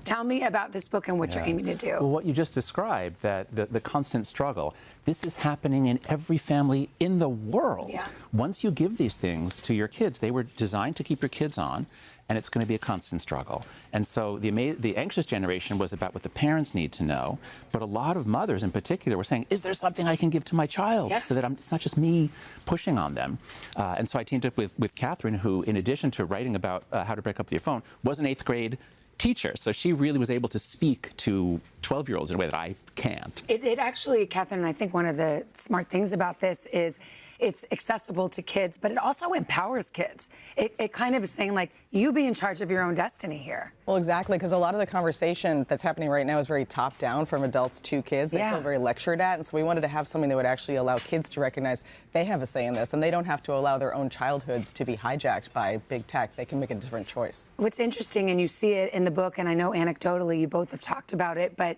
Tell me about this book and what you're aiming to do. Well, what you just described, that the constant struggle, this is happening in every family in the world. Yeah. Once you give these things to your kids, they were designed to keep your kids on, and it's going to be a constant struggle. And so the Anxious Generation was about what the parents need to know, but a lot of mothers in particular were saying, is there something I can give to my child? Yes. So that it's not just me pushing on them. And so I teamed up with Catherine, who, in addition to writing about how to break up with your phone, was an 8th grade teacher. So she really was able to speak to 12-year-olds in a way that I can't. It actually, Catherine, I think one of the smart things about this is it's accessible to kids, but it also empowers kids. It kind of is saying, like, you be in charge of your own destiny here. Well, exactly, because a lot of the conversation that's happening right now is very top-down from adults to kids. They feel very lectured at, and so we wanted to have something that would actually allow kids to recognize they have a say in this, and they don't have to allow their own childhoods to be hijacked by big tech. They can make a different choice. What's interesting, and you see it in the book, and I know anecdotally you both have talked about it, but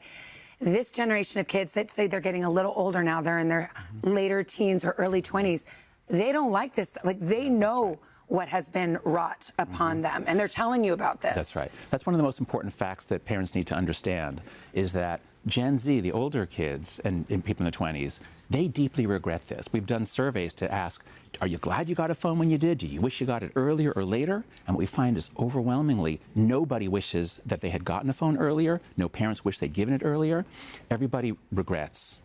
this generation of kids that say they're getting a little older now, they're in their later teens or early 20s, they don't like this. Like, they know what has been wrought upon them, and they're telling you about this. That's right. That's one of the most important facts that parents need to understand, is that Gen Z, the older kids and people in their 20s, they deeply regret this. We've done surveys to ask, are you glad you got a phone when you did? Do you wish you got it earlier or later? And what we find is overwhelmingly, nobody wishes that they had gotten a phone earlier. No parents wish they'd given it earlier. Everybody regrets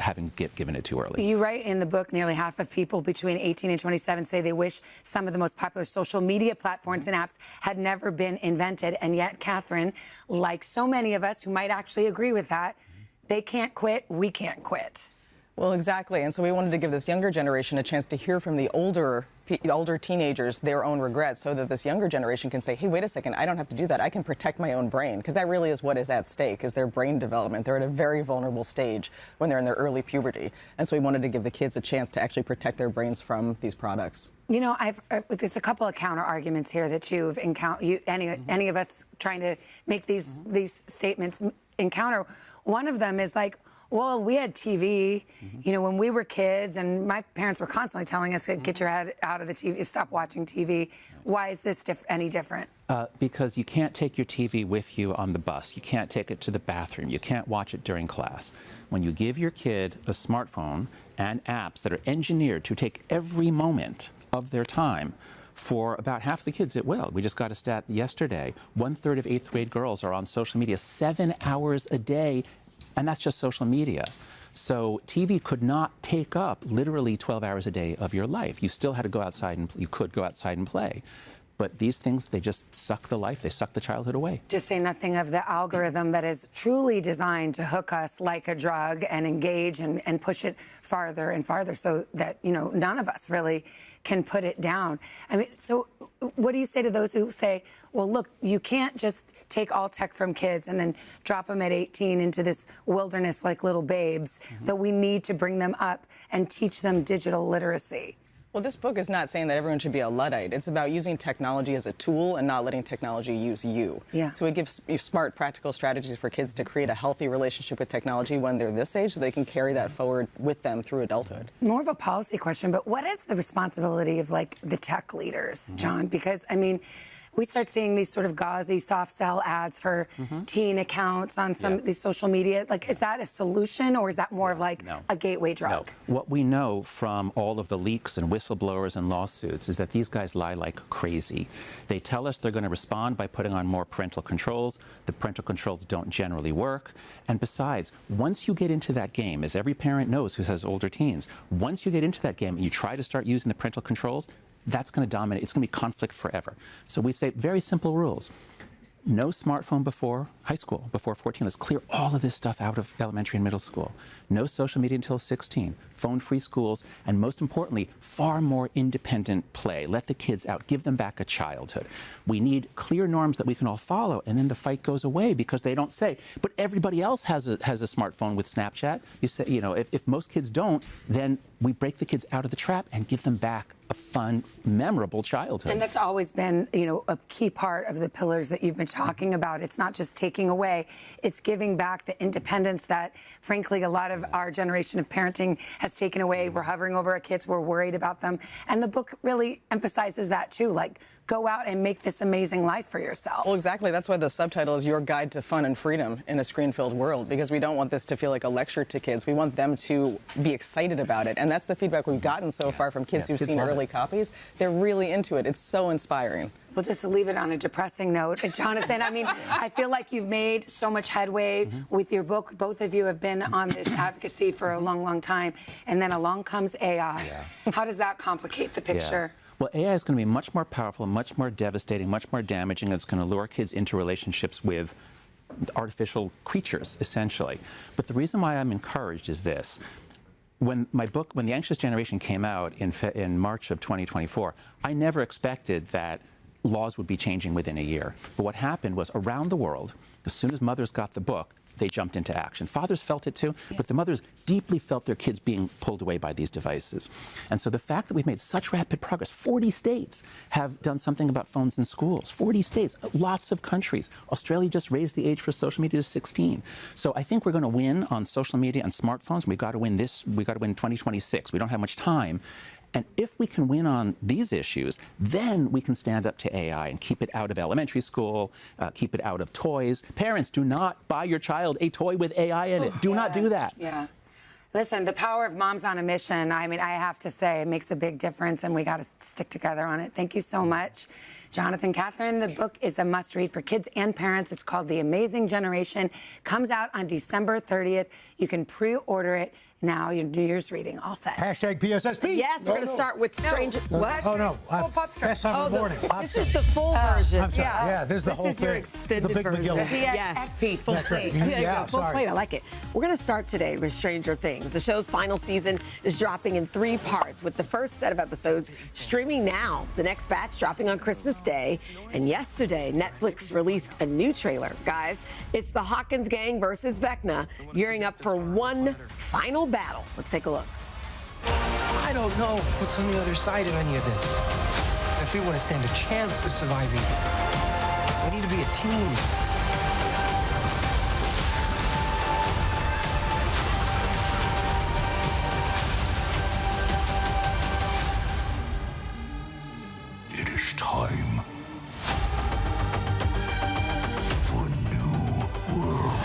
having given it too early. You write in the book, nearly half of people between 18 and 27 say they wish some of the most popular social media platforms and apps had never been invented. And yet, Catherine, like so many of us who might actually agree with that, they can't quit, we can't quit. Well, exactly. And so we wanted to give this younger generation a chance to hear from the older teenagers their own regrets, so that this younger generation can say, hey, wait a second, I don't have to do that. I can protect my own brain, because that really is what is at stake, is their brain development. They're at a very vulnerable stage when they're in their early puberty. And so we wanted to give the kids a chance to actually protect their brains from these products. You know, there's a couple of counter arguments here that you've encountered, any of us trying to make these statements encounter. One of them is like, well, we had TV, you know, when we were kids, and my parents were constantly telling us to get your head out of the TV, stop watching TV. Why is this any different? Because you can't take your TV with you on the bus. You can't take it to the bathroom. You can't watch it during class. When you give your kid a smartphone and apps that are engineered to take every moment of their time For about half the kids, it will. We just got a stat yesterday. 1/3 of 8th grade girls are on social media 7 hours a day, and that's just social media. So TV could not take up literally 12 hours a day of your life. You still had to go outside and you could go outside and play. But these things, they just suck the life, they suck the childhood away. To say nothing of the algorithm that is truly designed to hook us like a drug and engage and push it farther and farther so that, you know, none of us really can put it down. I mean, so what do you say to those who say, well, look, you can't just take all tech from kids and then drop them at 18 into this wilderness like little babes, that we need to bring them up and teach them digital literacy? Well, this book is not saying that everyone should be a Luddite. It's about using technology as a tool and not letting technology use you. Yeah. So it gives you smart, practical strategies for kids to create a healthy relationship with technology when they're this age so they can carry that forward with them through adulthood. More of a policy question, but what is the responsibility of, like, the tech leaders, John? Because, I mean, we start seeing these sort of gauzy soft sell ads for teen accounts on some of these social media. Like, is that a solution, or is that more of like a gateway drug? No. What we know from all of the leaks and whistleblowers and lawsuits is that these guys lie like crazy. They tell us they're going to respond by putting on more parental controls. The parental controls don't generally work. And besides, once you get into that game, as every parent knows who has older teens, once you get into that game and you try to start using the parental controls, that's going to dominate. It's going to be conflict forever. So we say very simple rules. No smartphone before high school, before 14. Let's clear all of this stuff out of elementary and middle school. No social media until 16. Phone-free schools, and most importantly, far more independent play. Let the kids out. Give them back a childhood. We need clear norms that we can all follow, and then the fight goes away because they don't say, but everybody else has a smartphone with Snapchat. You say, you know, if most kids don't, then we break the kids out of the trap and give them back a fun, memorable childhood. And that's always been, you know, a key part of the pillars that you've been talking about. It's not just taking away, it's giving back the independence that, frankly, a lot of our generation of parenting has taken away. We're hovering over our kids, we're worried about them. And the book really emphasizes that, too. Like, go out and make this amazing life for yourself. Well, exactly. That's why the subtitle is Your Guide to Fun and Freedom in a Screen-Filled World, because we don't want this to feel like a lecture to kids. We want them to be excited about it. And that's the feedback we've gotten so far from kids who've seen early copies. They're really into it. It's so inspiring. Well, just to leave it on a depressing note, Jonathan, I mean, I feel like you've made so much headway with your book. Both of you have been on this advocacy for a long, long time. And then along comes AI. How does that complicate the picture? Well, AI is going to be much more powerful, much more devastating, much more damaging. It's going to lure kids into relationships with artificial creatures, essentially. But the reason why I'm encouraged is this. When my book, when The Anxious Generation came out in March of 2024, I never expected that laws would be changing within a year. But what happened was, around the world, as soon as mothers got the book, they jumped into action. Fathers felt it too, but the mothers deeply felt their kids being pulled away by these devices. And so the fact that we've made such rapid progress, 40 states have done something about phones in schools, 40 states, lots of countries. Australia just raised the age for social media to 16. So I think we're going to win on social media and smartphones. We've got to win this, we've got to win 2026. We don't have much time. And if we can win on these issues, then we can stand up to AI and keep it out of elementary school, keep it out of toys. Parents, do not buy your child a toy with AI in it. Do not do that. Yeah. Listen, the power of moms on a mission, I mean, I have to say, it makes a big difference, and we got to stick together on it. Thank you so much, Jonathan, Catherine. The book is a must-read for kids and parents. It's called The Amazing Generation. Comes out on December 30th. You can pre-order it now. Your New Year's reading all set. Hashtag PSSP. Yes, we're going to start with Stranger... What? Oh, no. Best time of the morning. This is the full version. I'm sorry. Yeah, this is the whole thing. Extended the big version. McGill. PSSP, full plate. Yeah, full sorry. plate. I like it. We're going to start today with Stranger Things. The show's final season is dropping in 3 parts, with the first set of episodes streaming now. The next batch dropping on Christmas Day. And yesterday, Netflix released a new trailer. Guys, it's the Hawkins gang versus Vecna, gearing up for one final battle. Let's take a look. I don't know what's on the other side of any of this. If we want to stand a chance of surviving, we need to be a team. It is time for a new world.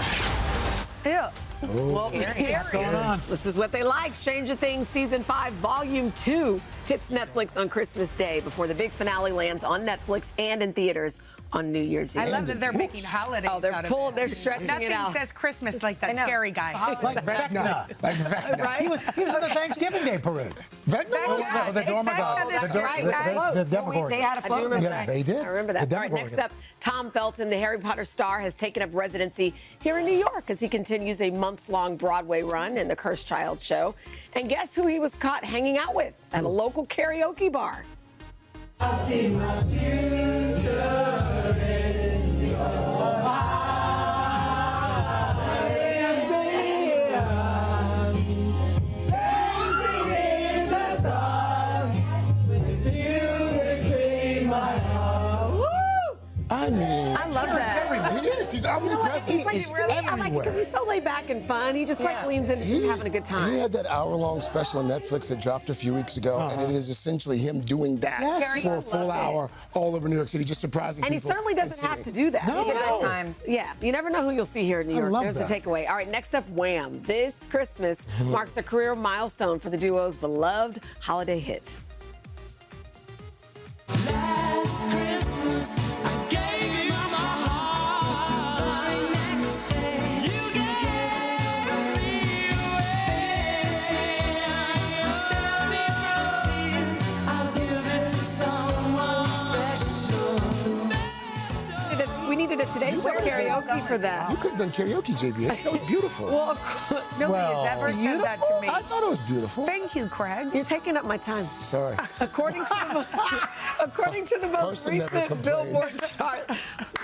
Ew. Well, What's going on? This is what they like. Stranger Things Season 5, Volume 2 hits Netflix on Christmas Day before the big finale lands on Netflix and in theaters on New Year's Eve. I love that they're making holidays Oh, they're out of pulling, it. they're stretching Nothing it out. says Christmas like that scary guy. Like Vecna. Like Vecna. Right? He was in the Thanksgiving Day parade. Vecna was Vecna. The Dormer It's God. Vecna, the right guy. The Demogorgon. They had a I do float. remember Yeah, that. they did. I remember that. The All right, next Demogorgon. up, Tom Felton, the Harry Potter star, has taken up residency here in New York as he continues a months-long Broadway run in the Cursed Child show. And guess who he was caught hanging out with at a local karaoke bar? I see my future in your eyes. I mean, I love that. He is. He's omnipresent. He's like really, I like it because he's so laid back and fun. He just like leans into just having a good time. He had that hour-long special on Netflix that dropped a few weeks ago, and it is essentially him doing that for a full hour all over New York City, just surprising And he people. certainly doesn't have to do that. No. He's a good time. Yeah, you never know who you'll see here in New York. love There's that. the takeaway. All right, next up, Wham! This Christmas marks a career milestone for the duo's beloved holiday hit. Last Christmas, I gave you my heart. Very next day, you gave me away. To save me from tears, I'll give it to someone special. We needed a Today Show karaoke for that. You could have done karaoke, JBH. That was beautiful. Well, Nobody has ever said that to me. I thought it was beautiful. Thank you, Craig. You're taking up my time. Sorry. According to the most Person never recent Billboard chart,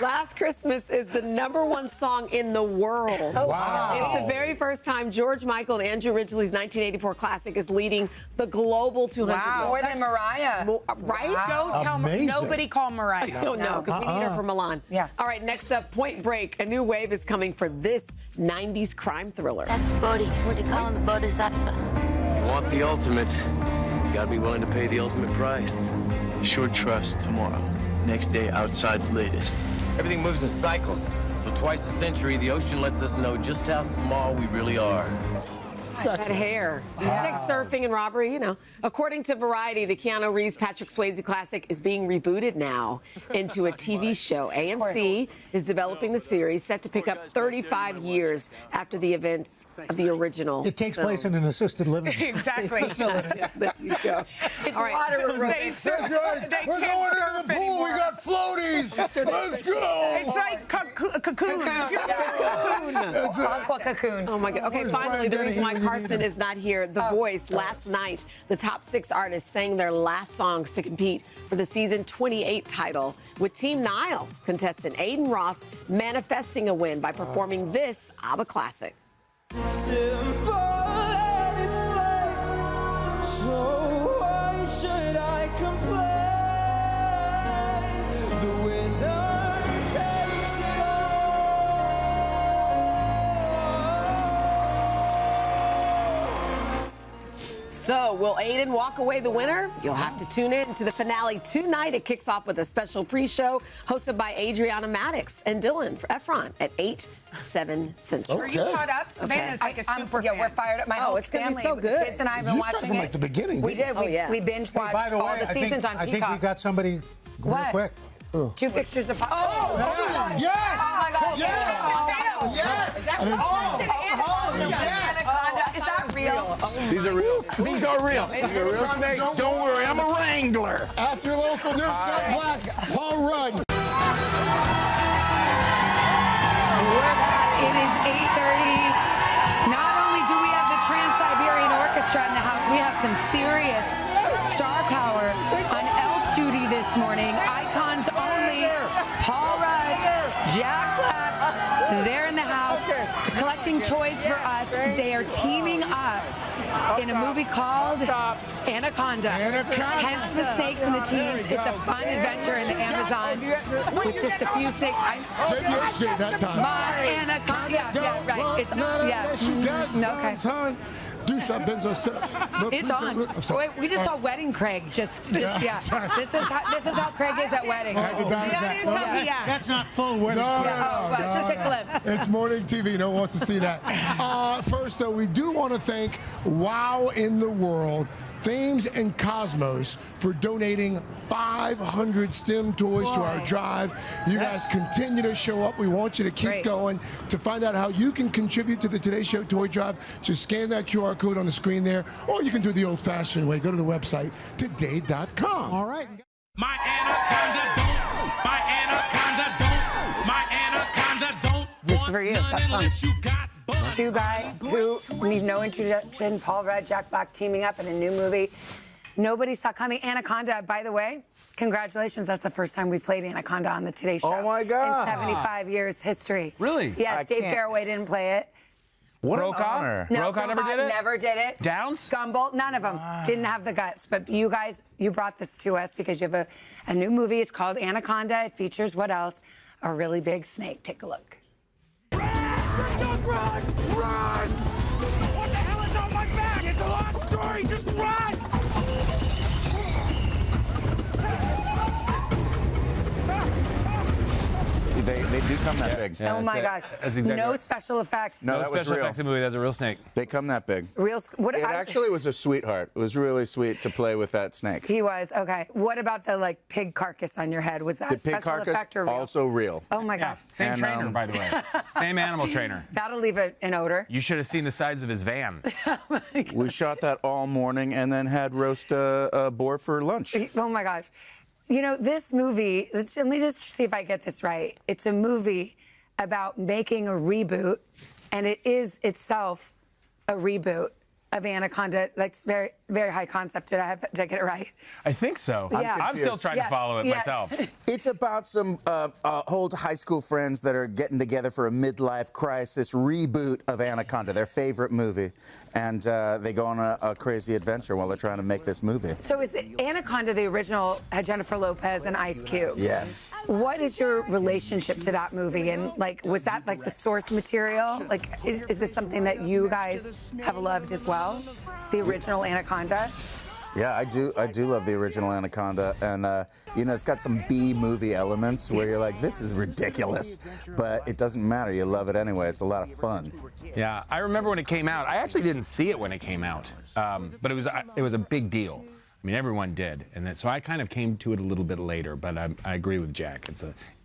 Last Christmas is the #1 song in the world. Wow. It's the very first time George Michael and Andrew Ridgeley's 1984 classic is leading the global 200 Wow. More than Mariah. Right? Don't tell me. Amazing. Nobody call Mariah. I don't know, because we need her for Milan. Yeah. All right, next up, Point Break. A new wave is coming for this 90s crime thriller. That's Bodhi. What do you call him? The Bodhisattva. You want the ultimate, you gotta be willing to pay the ultimate price. Short trust tomorrow. Next day outside the latest. Everything moves in cycles, so twice a century, the ocean lets us know just how small we really are. That hair. Like surfing and robbery, you know. According to Variety, the Keanu Reeves Patrick Swayze classic is being rebooted now into a TV show. AMC is developing the series, set to pick up 35 years after the events of the original. It takes place in an assisted living Exactly. facility. There you go. It's All right. water They aerobics. surf- they We're can't going surf into the pool. anymore. We got floaties. Let's go. It's like cocoon. Aqua cocoon. Oh my God. Okay, Where's finally, the Brian reason why Dennehy when you Carson need him? is not here, The Voice. Last night, the top 6 artists sang their last songs to compete for the season 28 title, with Team Nile contestant Aiden Ross manifesting a win by performing this ABBA classic. It's simple and it's plain. So why should I complain? The winner takes it all. So, will Aiden walk away the winner? You'll have to tune in to the finale tonight. It kicks off with a special pre-show hosted by Adriana Maddox and Dylan Efron at 8/7 Central. Are you caught up? Savannah's like a super Yeah, fan. we're fired up. My whole it's gonna be family, so the good. kids and I have been You started watching from it. like the beginning, We didn't did. We binge Hey, watched by the all way, the seasons on I think we Peacock. got somebody real What? quick. 2 fixtures of. Yes. Oh my God! Yes. Yes. Is that real? Yes. Anaconda. Is that real? These are real. These are real. Don't worry, I'm a wrangler. After your local news, Jack Black, Paul Rudd. We're back. It is 8:30. Not only do we have the Trans-Siberian Orchestra in the house, we have some serious star power on elf duty this morning. Icons only. Paul Rudd, Jack Black, they're in the house collecting toys for us. They are teaming up in a movie called Anaconda. Hence the snakes and the teas. It's a fun adventure in the Amazon with just a few snakes. JBH did that time. My Anaconda. Yeah, right. It's okay. Do some benzo sit-ups. Look, It's please, on. look, I'm sorry. Wait, we just saw Wedding Craig. Just yeah. Sorry. This is how Craig is at weddings. That's not full wedding. Just a glimpse. It's morning TV. No one wants to see that. First, though, we do want to thank Wow in the World, Thames and Cosmos for donating 500 STEM toys to our drive. You guys continue to show up. We want you to keep going. To find out how you can contribute to the Today Show Toy Drive, just scan that QR code on the screen there, or you can do the old-fashioned way. Go to the website, today.com. All right. My anaconda don't. My anaconda don't. My anaconda don't. This is for you. That song. Two guys who need no introduction. Paul Rudd, Jack Black teaming up in a new movie. Nobody saw coming. Anaconda, by the way, congratulations. That's the first time we played Anaconda on the Today Show. Oh, my God. In 75 years history. Really? Yes, Dave Garroway didn't play it. What Brokaw? an honor. No, Brokaw never did it? Never did it. Downs? Gumbel, none of them didn't have the guts. But you guys, you brought this to us because you have a new movie. It's called Anaconda. It features what else? A really big snake. Take a look. Run! Run! What the hell is on my back? It's a long story. Just run! They do come that big. Oh my gosh! That's exactly no right. special effects. No, that was special real. effects in the movie. That's a real snake. They come that big. Real. What? It actually was a sweetheart. It was really sweet to play with that snake. He was okay. What about the pig carcass on your head? Was that The pig special carcass effect or real? also real. Oh my gosh! Same And, trainer, by the way. Same animal trainer. That'll leave an odor. You should have seen the sides of his van. We shot that all morning and then had roast boar for lunch. Oh my gosh! You know this movie. Let me just see if I get this right. It's a movie about making a reboot, and it is itself a reboot of Anaconda. Like it's very, very high concept. Did I get it right? I think so. Yeah. I'm still trying to follow it myself. It's about some old high school friends that are getting together for a midlife crisis reboot of Anaconda, their favorite movie. And they go on a crazy adventure while they're trying to make this movie. So is Anaconda the original had Jennifer Lopez and Ice Cube? Yes. What is your relationship to that movie? And was that the source material? Is this something that you guys have loved as well? The original Anaconda? Yeah, I do love the original Anaconda, and it's got some B movie elements where you're like, this is ridiculous, but it doesn't matter. You love it anyway. It's a lot of fun. Yeah, I remember when it came out. I actually didn't see it when it came out, but it was a big deal. I mean, everyone did, and so I kind of came to it a little bit later. But I agree with Jack.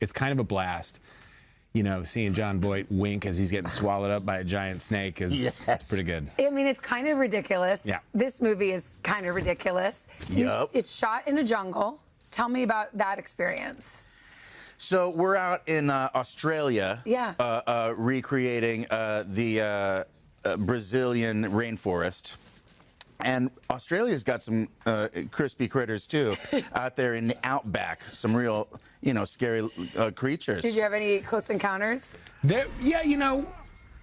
It's kind of a blast. You know, seeing John Voight wink as he's getting swallowed up by a giant snake is pretty good. I mean, it's kind of ridiculous. Yeah. This movie is kind of ridiculous. Yep. It's shot in a jungle. Tell me about that experience. So we're out in Australia, recreating the Brazilian rainforest. And Australia's got some crispy critters, too, out there in the outback. Some real, scary creatures. Did you have any close encounters? Yeah,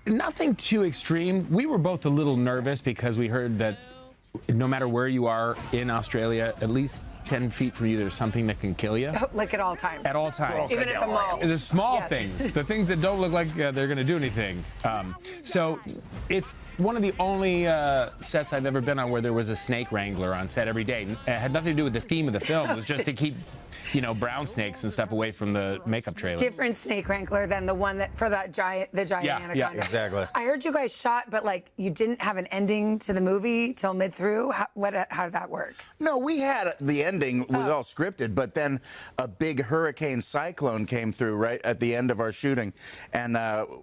nothing too extreme. We were both a little nervous because we heard that no matter where you are in Australia, at least 10 feet from you, there's something that can kill you. Like at all times. At all times. Even at the mall. The small things, the things that don't look like they're going to do anything. So it's one of the only sets I've ever been on where there was a snake wrangler on set every day. It had nothing to do with the theme of the film. It was just to keep, brown snakes and stuff away from the makeup trailer. Different snake wrangler than the one that for the giant Anaconda. Yeah, exactly. I heard you guys shot, but you didn't have an ending to the movie till mid through. How did that work? No, we had the ending was all scripted, but then a big hurricane cyclone came through right at the end of our shooting, and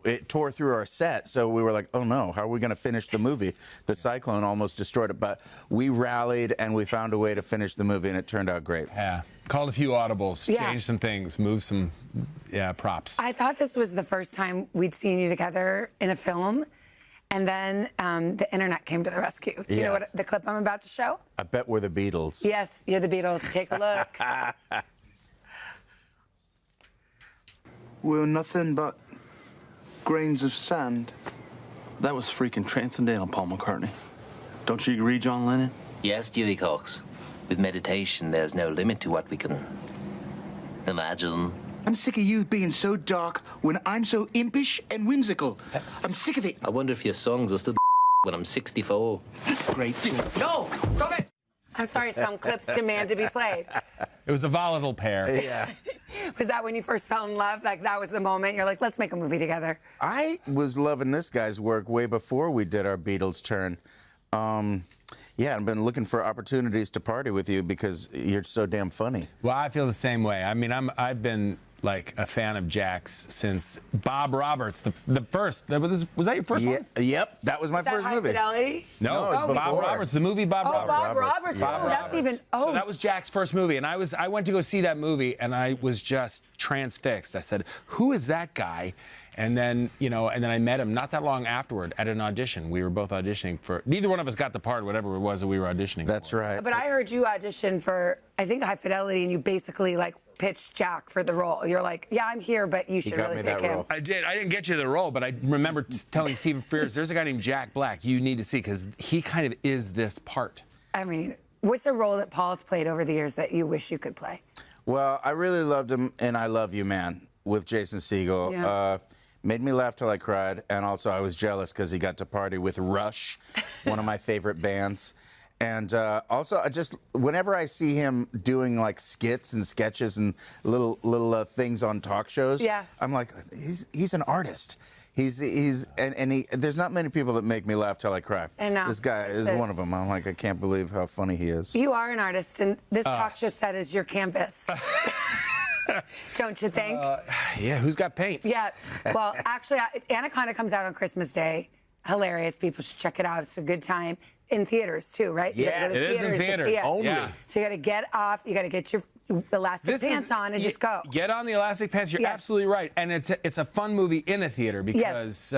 it tore through our set. So we were like, oh no, how are we going to finish the movie? The cyclone almost destroyed it, but we rallied and we found a way to finish the movie, and it turned out great. Yeah. Called a few audibles, changed some things, moved some props. I thought this was the first time we'd seen you together in a film, and then the internet came to the rescue. Do you know what the clip I'm about to show? I bet we're the Beatles. Yes, you're the Beatles. Take a look. We're nothing but grains of sand. That was freaking transcendental, Paul McCartney. Don't you agree, John Lennon? Yes, Dewey Cox. With meditation, there's no limit to what we can imagine. I'm sick of you being so dark when I'm so impish and whimsical. I'm sick of it. I wonder if your songs are still when I'm 64. Great scene. No! Stop it! I'm sorry, some clips demand to be played. It was a volatile pair. Yeah. Was that when you first fell in love? Like, that was the moment? You're like, let's make a movie together. I was loving this guy's work way before we did our Beatles turn. Yeah, I've been looking for opportunities to party with you because you're so damn funny. Well, I feel the same way. I mean, I've been like a fan of Jack's since Bob Roberts, the first. Was that your first one? Yep, that was my Was that first High movie. Fidelity? No, it was Bob Roberts, the movie Bob Roberts. Bob Roberts. Bob Oh, that's even. Oh, So that was Jack's first movie, and I went to go see that movie, and I was just transfixed. I said, "Who is that guy?" And then, I met him not that long afterward at an audition. We were both auditioning for. Neither one of us got the part, whatever it was that we were auditioning. That's right. But I heard you audition for, I think, High Fidelity, and you basically like pitched Jack for the role. You're like, yeah, I'm here, but you should really pick him. I did. I didn't get you the role, but I remember telling Stephen Frears, there's a guy named Jack Black you need to see because he kind of is this part. I mean, what's a role that Paul's played over the years that you wish you could play? Well, I really loved him in I Love You, Man with Jason Segel. Yeah. Made me laugh till I cried, and also I was jealous because he got to party with Rush, one of my favorite bands. And also, whenever I see him doing like skits and sketches and little things on talk shows, yeah. I'm like, he's an artist. There's not many people that make me laugh till I cry. And this guy is one of them. I'm like, I can't believe how funny he is. You are an artist, and this talk show set is your canvas. Don't you think? Yeah, who's got paints? Yeah. Well, actually, Anaconda comes out on Christmas Day. Hilarious. People should check it out. It's a good time. In theaters, too, right? Yeah, it is in theaters. Only. Yeah. So you got to get off. You got to get your elastic pants on and just go. Get on the elastic pants. You're absolutely right. And it's a fun movie in a theater because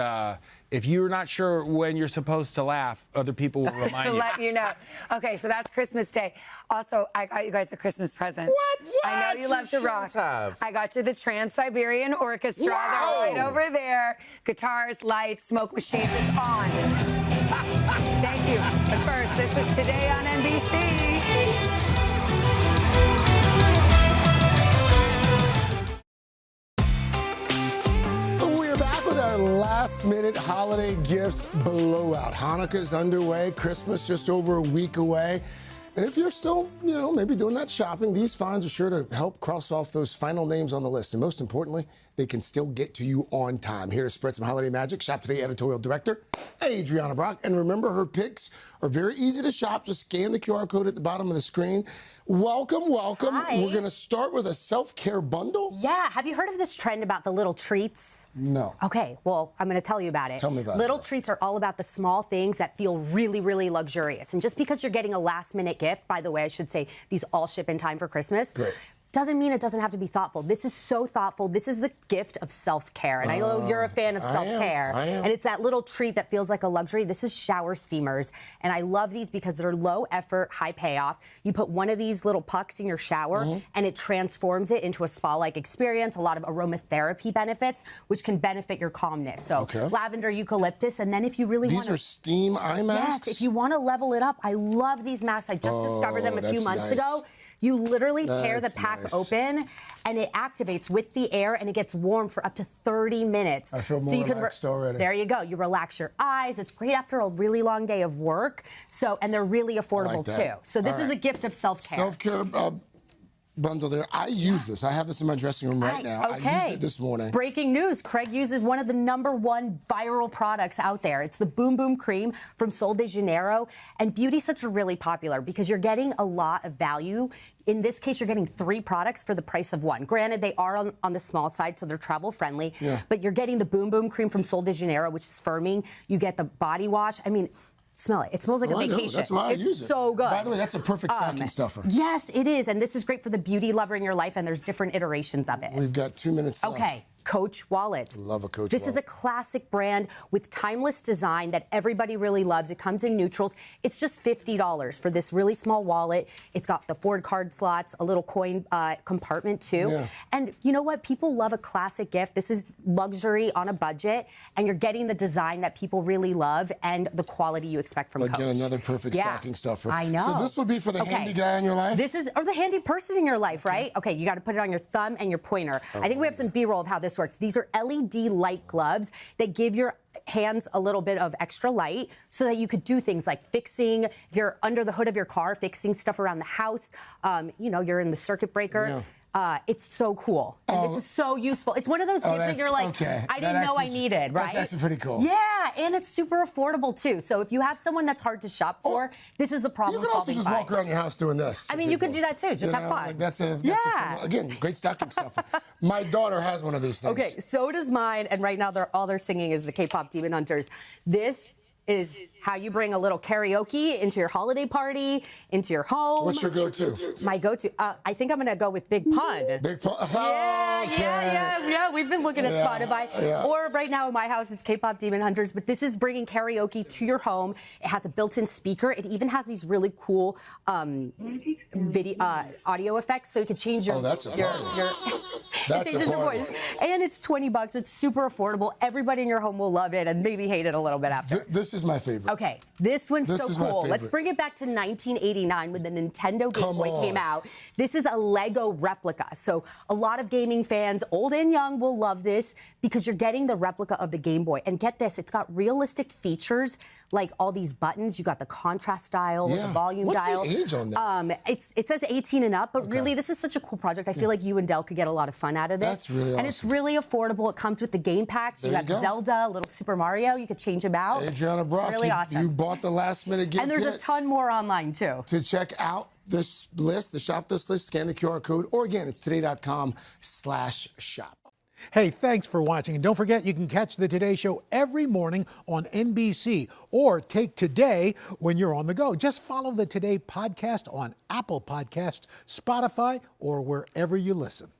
if you're not sure when you're supposed to laugh, other people will remind you. Let you know. Okay, so that's Christmas Day. Also, I got you guys a Christmas present. What? I know you love to rock. I got you the Trans-Siberian Orchestra. Wow. They're right over there. Guitars, lights, smoke machines. It's on. Thank you. But first, this is Today on NBC. We're back with our last-minute holiday gifts blowout. Hanukkah's underway. Christmas just over a week away. And if you're still, maybe doing that shopping, these finds are sure to help cross off those final names on the list. And most importantly, they can still get to you on time. Here to spread some holiday magic, Shop Today editorial director, Adriana Brock. And remember, her picks are very easy to shop. Just scan the QR code at the bottom of the screen. Welcome, welcome. Hi. We're going to start with a self-care bundle. Yeah. Have you heard of this trend about the little treats? No. Okay, well, I'm going to tell you about it. Tell me about it. Little treats are all about the small things that feel really, really luxurious. And just because you're getting a last-minute gift, by the way, I should say these all ship in time for Christmas. Great. Doesn't mean it doesn't have to be thoughtful. This is so thoughtful. This is the gift of self-care. And I know you're a fan of self-care. I am. And it's that little treat that feels like a luxury. This is shower steamers. And I love these because they're low effort, high payoff. You put one of these little pucks in your shower and it transforms it into a spa-like experience. A lot of aromatherapy benefits, which can benefit your calmness. So lavender, eucalyptus. And then if you really want These are steam eye masks? Yes, if you want to level it up. I love these masks. I just discovered them a few months ago. You literally tear the pack open, and it activates with the air, and it gets warm for up to 30 minutes. I feel more relaxed already. There you go. You relax your eyes. It's great after a really long day of work. And they're really affordable, too. So this is the gift of self-care. Self-care bundle there. I use this. I have this in my dressing room right now. Okay. I used it this morning. Breaking news. Craig uses one of the #1 viral products out there. It's the Boom Boom Cream from Sol de Janeiro. And beauty sets are really popular because you're getting a lot of value. In this case, you're getting 3 products for the price of 1. Granted, they are on the small side, so they're travel friendly. Yeah. But you're getting the Boom Boom Cream from Sol de Janeiro, which is firming. You get the body wash. I mean, smell it. It smells like a vacation. That's why I use it. It's so good. By the way, that's a perfect stocking stuffer. Yes, it is. And this is great for the beauty lover in your life, and there's different iterations of it. We've got 2 minutes left. Okay. Coach wallets. Love a Coach This wallet. is a classic brand with timeless design that everybody really loves. It comes in neutrals. It's just $50 for this really small wallet. It's got the Ford card slots, a little coin compartment too. Yeah. And you know what? People love a classic gift. This is luxury on a budget, and you're getting the design that people really love and the quality you expect from Coach. Again, another perfect stocking stuffer. I know. So this would be for the handy guy in your life? This is, or the handy person in your life, right? Okay, you got to put it on your thumb and your pointer. I think we have some B-roll of how this this works. These are LED light gloves that give your hands a little bit of extra light so that you could do things like fixing, if you're under the hood of your car, fixing stuff around the house, you're in the circuit breaker. Yeah. It's so cool. And this is so useful. It's one of those gifts that you're like, I didn't know I needed, right? That's actually pretty cool. Yeah, and it's super affordable too. So if you have someone that's hard to shop for, this is the problem You can also solving just walk around your house doing this. I mean, you can do that too. Just have fun. Like that's a fun, again, great stocking stuffer. My daughter has one of these things. Okay, so does mine. And right now, all they're singing is the K-pop Demon Hunters. This is how you bring a little karaoke into your holiday party, into your home. What's your go-to? My go-to? I think I'm going to go with Big Pun. Big Pun? Yeah. We've been looking at Spotify. Yeah. Or right now in my house, it's K-pop Demon Hunters. But this is bringing karaoke to your home. It has a built-in speaker. It even has these really cool audio effects, so you can change your that's a party. it changes your voice. And it's $20. It's super affordable. Everybody in your home will love it and maybe hate it a little bit after. This is my favorite. Okay, this one's This so is my cool. Let's favorite. bring it back to 1989 when the Nintendo Game Boy came out. This is a Lego replica. So a lot of gaming fans, old and young, will love this because you're getting the replica of the Game Boy. And get this, it's got realistic features like all these buttons. You got the contrast dial, the volume dial. What's the age on that? It says 18 and up, but really this is such a cool project. I feel like you and Dell could get a lot of fun out of this. That's really awesome. And it's really affordable. It comes with the game packs. There you you got go. Zelda, little Super Mario. You could change them out. Adriana Brock, Really awesome. you bought the last minute gift And there's a kits. ton more online, too. To check out this list, the Shop This list, scan the QR code, or again, it's today.com/shop. Hey, thanks for watching. And don't forget, you can catch the Today Show every morning on NBC or take Today when you're on the go. Just follow the Today podcast on Apple Podcasts, Spotify, or wherever you listen.